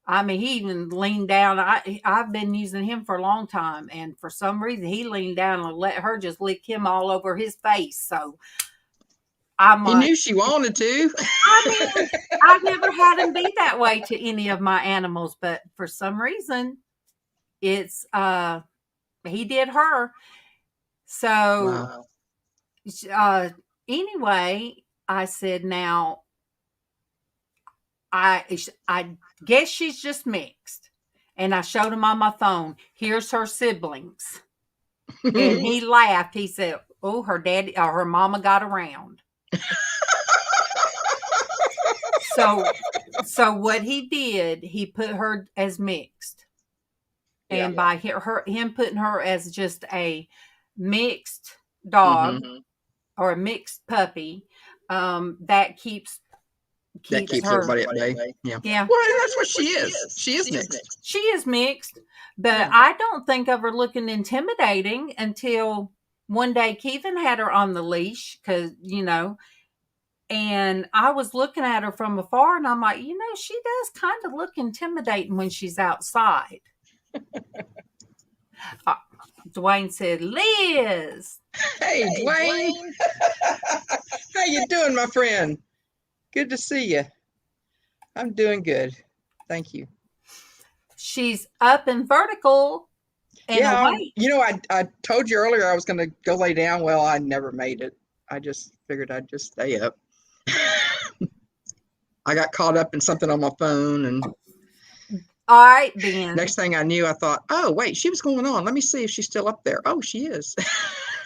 I mean, he even leaned down. I've been using him for a long time, and for some reason, he leaned down and let her just lick him all over his face. So he knew she wanted to. I mean, I've never had him be that way to any of my animals, but for some reason, it's he did her. So anyway, I said, now I guess she's just mixed. And I showed him on my phone, here's her siblings. And he laughed. He said, "Oh, her daddy or her mama got around." So what he did, he put her as mixed. Yeah. And by him putting her as just a mixed dog or a mixed puppy, that keeps her everybody at bay. Yeah. Yeah. Well, that's what she is. She is mixed. She is mixed, but I don't think of her looking intimidating until one day Keithan had her on the leash because, and I was looking at her from afar and I'm like, she does kind of look intimidating when she's outside. Dwayne said, Lizz. Hey, Dwayne. How you doing, my friend? Good to see you. I'm doing good. Thank you. She's up and vertical and awake. I told you earlier I was going to go lay down. Well, I never made it. I just figured I'd just stay up. I got caught up in something on my phone, and all right, Ben. Next thing I knew, I thought, oh, wait, she was going on. Let me see if she's still up there. Oh, she is.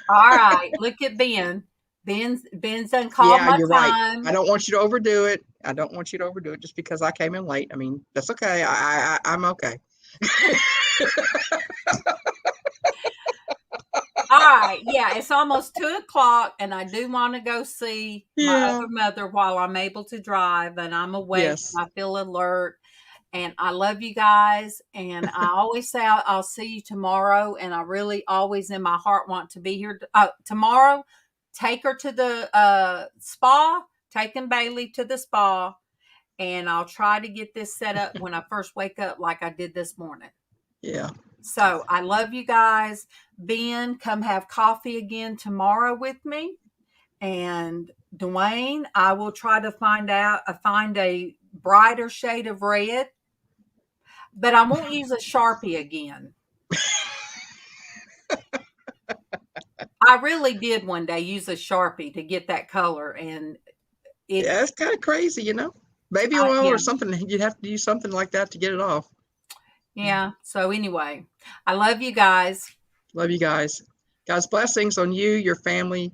All right. Look at Ben. Ben's done called my you're time. Right. I don't want you to overdo it. Just because I came in late. I mean, that's okay. I'm okay. All right. Yeah, it's almost 2:00 and I do want to go see my other mother while I'm able to drive and I'm awake. Yes. And I feel alert. And I love you guys. And I always say I'll see you tomorrow. And I really always in my heart want to be here tomorrow. Take her to the spa, taking Bailey to the spa. And I'll try to get this set up when I first wake up like I did this morning. Yeah. So I love you guys. Ben, come have coffee again tomorrow with me. And Dwayne, I will try to find a brighter shade of red. But I won't use a Sharpie again. I really did one day use a Sharpie to get that color. And it's kind of crazy, Baby oil or something. You'd have to do something like that to get it off. Yeah. So anyway, I love you guys. Love you guys. God's blessings on you, your family,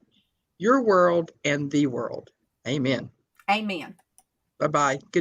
your world, and the world. Amen. Amen. Bye-bye. Good